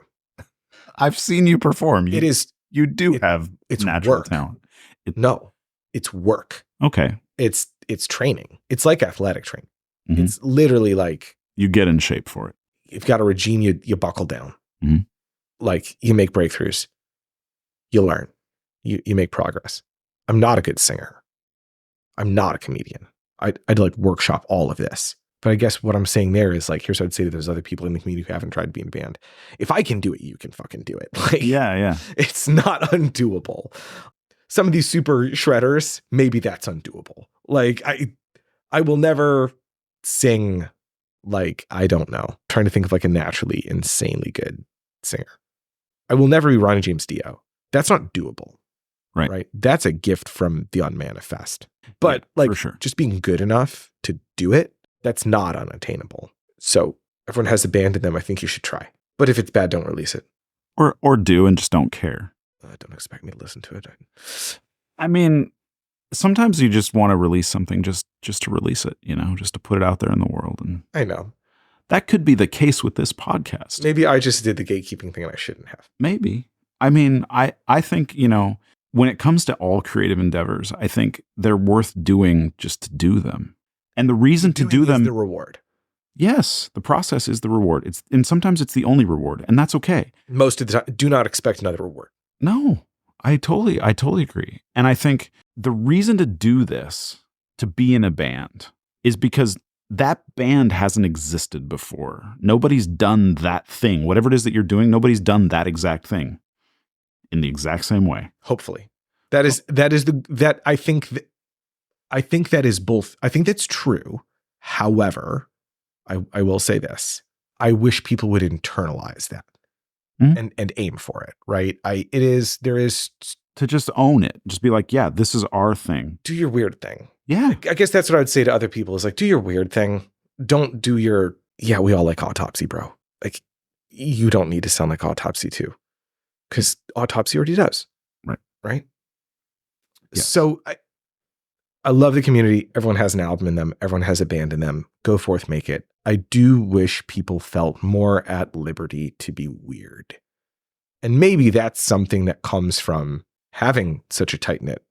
I've seen you perform. You do have natural work. talent. It's work. Okay. It's training. It's like athletic training. It's literally like you get in shape for it. You've got a regime, you buckle down. Like you make breakthroughs. You learn. You make progress. I'm not a good singer. I'm not a comedian. I'd like workshop all of this. But I guess what I'm saying there is like, here's what I'd say to those other people in the community who haven't tried to be in a band. If I can do it, you can fucking do it. Like, yeah. It's not undoable. Some of these super shredders, maybe that's undoable. Like I will never sing like, I don't know, I'm trying to think of like a naturally insanely good singer. I will never be Ronnie James Dio. That's not doable. Right. That's a gift from the unmanifest. But yeah, like for sure. Just being good enough to do it, that's not unattainable. So everyone has a band in them. I think you should try. But if it's bad, don't release it. Or do and just don't care. Don't expect me to listen to it. I mean, sometimes you just want to release something just to release it, you know, just to put it out there in the world. And I know. That could be the case with this podcast. Maybe I just did the gatekeeping thing and I shouldn't have. Maybe. I mean, I think, you know, when it comes to all creative endeavors, I think they're worth doing just to do them. And the reason to do them is the reward. Yes, the process is the reward. And sometimes it's the only reward, and that's okay. Most of the time, do not expect another reward. No, I totally agree. And I think the reason to do this, to be in a band, is because that band hasn't existed before. Nobody's done that thing. Whatever it is that you're doing, nobody's done that exact thing in the exact same way. Hopefully. I think that is both. I think that's true. However, I will say this. I wish people would internalize that and aim for it. Right. There is to just own it. Just be like, yeah, this is our thing. Do your weird thing. Yeah. I guess that's what I would say to other people is like, do your weird thing. Don't do your yeah, we all like Autopsy, bro. Like, you don't need to sound like Autopsy too, because Autopsy already does. Right. Yeah. So I love the community. Everyone has an album in them. Everyone has a band in them. Go forth, make it. I do wish people felt more at liberty to be weird. And maybe that's something that comes from having such a tight-knit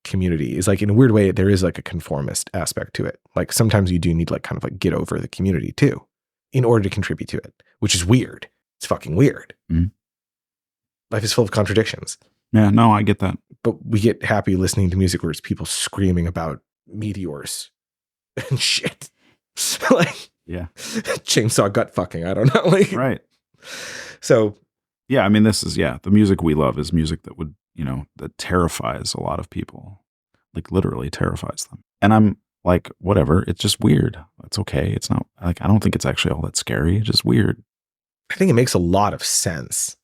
community. Is like, in a weird way, there is like a conformist aspect to it. Like sometimes you do need like kind of like get over the community too in order to contribute to it, which is weird. It's fucking weird. Mm-hmm. Life is full of contradictions. Yeah, no, I get that. But we get happy listening to music where it's people screaming about meteors and shit. Like, yeah, chainsaw gut fucking. I don't know. Like, right. So, yeah, I mean, the music we love is music that would, that terrifies a lot of people, like literally terrifies them. And I'm like, whatever. It's just weird. It's okay. It's not like, I don't think it's actually all that scary. It's just weird. I think it makes a lot of sense.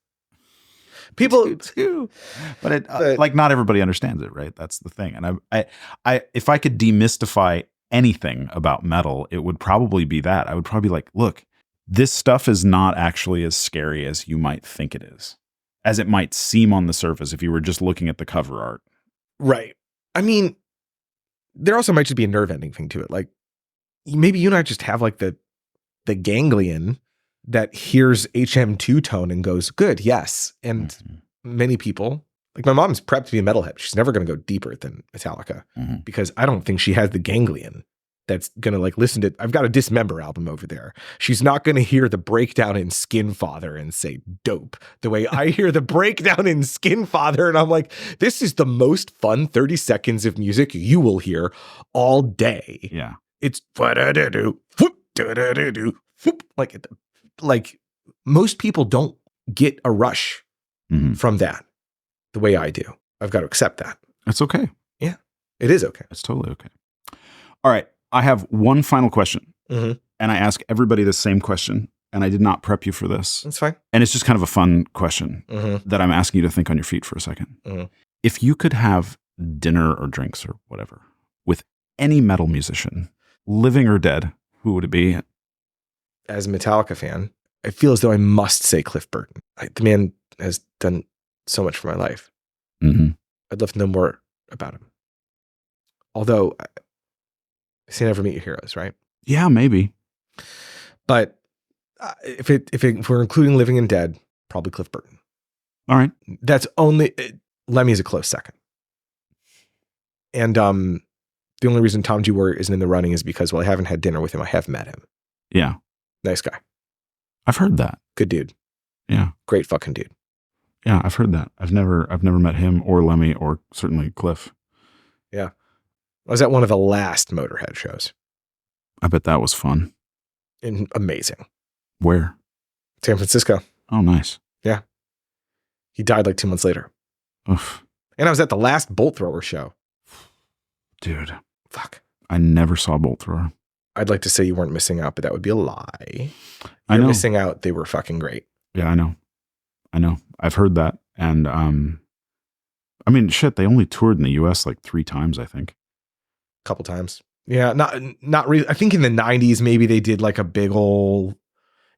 People too, but like not everybody understands it, right? That's the thing. And I, if I could demystify anything about metal, it would probably be that. I would probably be like, look, this stuff is not actually as scary as you might think it is, as it might seem on the surface if you were just looking at the cover art. Right. I mean, there also might just be a nerve ending thing to it. Like maybe you and I just have like the ganglion that hears HM2 tone and goes, good, yes. And many people, like my mom's prepped to be a metalhead. She's never going to go deeper than Metallica because I don't think she has the ganglion that's going to like listen to, I've got a Dismember album over there. She's not going to hear the breakdown in Skinfather and say dope the way I hear the breakdown in Skinfather. And I'm like, this is the most fun 30 seconds of music you will hear all day. Yeah. It's like most people don't get a rush from that the way I do. I've got to accept that. That's okay. Yeah, it is okay. It's totally okay. All right. I have one final question and I ask everybody the same question and I did not prep you for this. That's fine. And it's just kind of a fun question that I'm asking you to think on your feet for a second. If you could have dinner or drinks or whatever with any metal musician, living or dead, who would it be? As a Metallica fan, I feel as though I must say Cliff Burton. The man has done so much for my life. I'd love to know more about him. Although, I say never meet your heroes, right? Yeah, maybe. But if we're including living and dead, probably Cliff Burton. All right. That's only, Lemmy's a close second. And the only reason Tom G. Warrior isn't in the running is because, well, I haven't had dinner with him. I have met him. Yeah. Nice guy. I've heard that. Good dude. Yeah. Great fucking dude. Yeah, I've heard that. I've never met him or Lemmy or certainly Cliff. Yeah. I was at one of the last Motorhead shows. I bet that was fun. And amazing. Where? San Francisco. Oh, nice. Yeah. He died like 2 months later. Oof. And I was at the last Bolt Thrower show. Dude. Fuck. I never saw Bolt Thrower. I'd like to say you weren't missing out, but that would be a lie. I know. You're missing out. They were fucking great. Yeah, I know. I've heard that. And I mean, shit, they only toured in the US like 3 times, I think. Couple times. Yeah, not really. I think in the 90s, maybe they did like a big ole,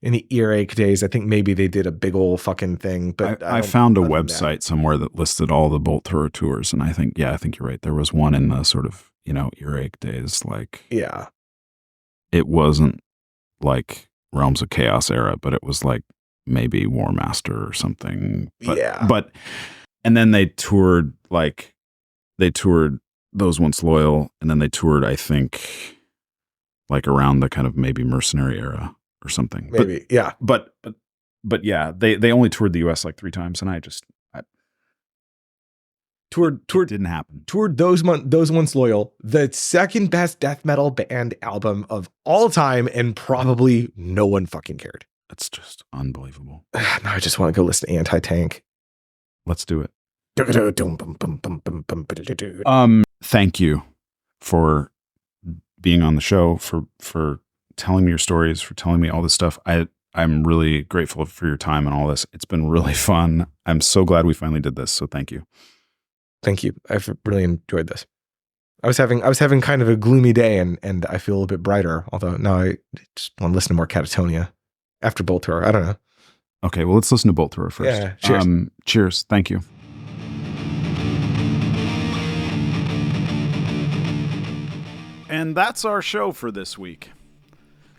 in the earache days, I think maybe they did a big old fucking thing. But I found a website somewhere that listed all the Bolt Thrower tours. And I think you're right. There was one in the sort of, earache days. Like, yeah, it wasn't like Realms of Chaos era, but it was like maybe War Master or something. But, yeah. And then they toured Those Once Loyal, and then they toured, I think, like around the kind of maybe Mercenary era or something. Maybe, yeah. But yeah, they only toured the US like 3 times, and I toured didn't happen. Toured Those Once Loyal, the second best death metal band album of all time, and probably no one fucking cared. That's just unbelievable. Now I just want to go listen to Anti-Tank. Let's do it. Thank you for being on the show, for telling me your stories, for telling me all this stuff. I'm really grateful for your time and all this. It's been really fun. I'm so glad we finally did this. So thank you. Thank you. I've really enjoyed this. I was having kind of a gloomy day, and I feel a bit brighter. Although now I just want to listen to more Catatonia after Bolt Thrower. I don't know. Okay, well, let's listen to Bolt Thrower first. Yeah, cheers. Cheers. Thank you. And that's our show for this week.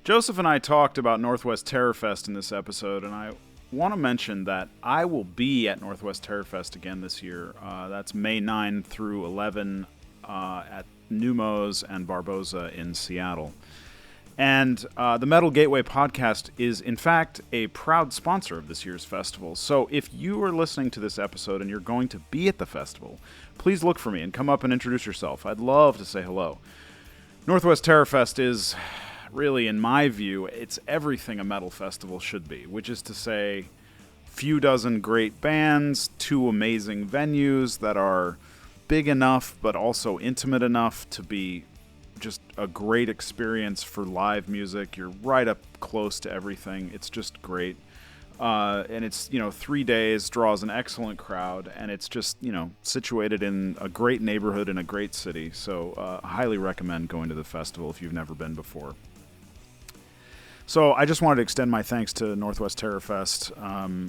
Joseph and I talked about Northwest Terror Fest in this episode, and I want to mention that I will be at Northwest Terror Fest again this year. That's May 9 through 11 at Numos and Barboza in Seattle. And the Metal Gateway podcast is, in fact, a proud sponsor of this year's festival. So if you are listening to this episode and you're going to be at the festival, please look for me and come up and introduce yourself. I'd love to say hello. Northwest Terror Fest is really, in my view, it's everything a metal festival should be, which is to say, few dozen great bands, 2 amazing venues that are big enough but also intimate enough to be just a great experience for live music. You're right up close to everything. It's just great. And it's, 3 days, draws an excellent crowd, and it's just, situated in a great neighborhood in a great city. So highly recommend going to the festival if you've never been before. So I just wanted to extend my thanks to Northwest Terror Fest.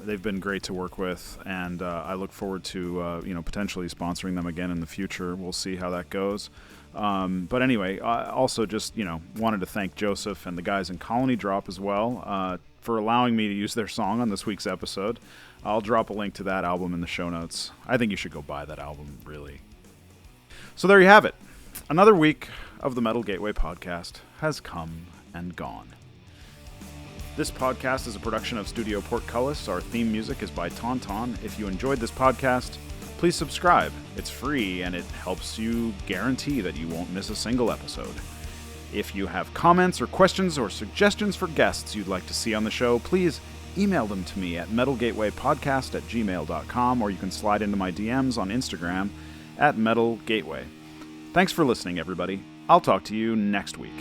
They've been great to work with, and I look forward to, potentially sponsoring them again in the future. We'll see how that goes. But anyway, I also just, wanted to thank Joseph and the guys in Colony Drop as well for allowing me to use their song on this week's episode. I'll drop a link to that album in the show notes. I think you should go buy that album, really. So there you have it. Another week of the Metal Gateway podcast has come and gone. This podcast is a production of Studio Portcullis. Our theme music is by Tauntaun. If you enjoyed this podcast, please subscribe. It's free, and it helps you guarantee that you won't miss a single episode. If you have comments or questions or suggestions for guests you'd like to see on the show, please email them to me at metalgatewaypodcast@gmail.com, or you can slide into my DMs on Instagram at metalgateway. Thanks for listening, everybody. I'll talk to you next week.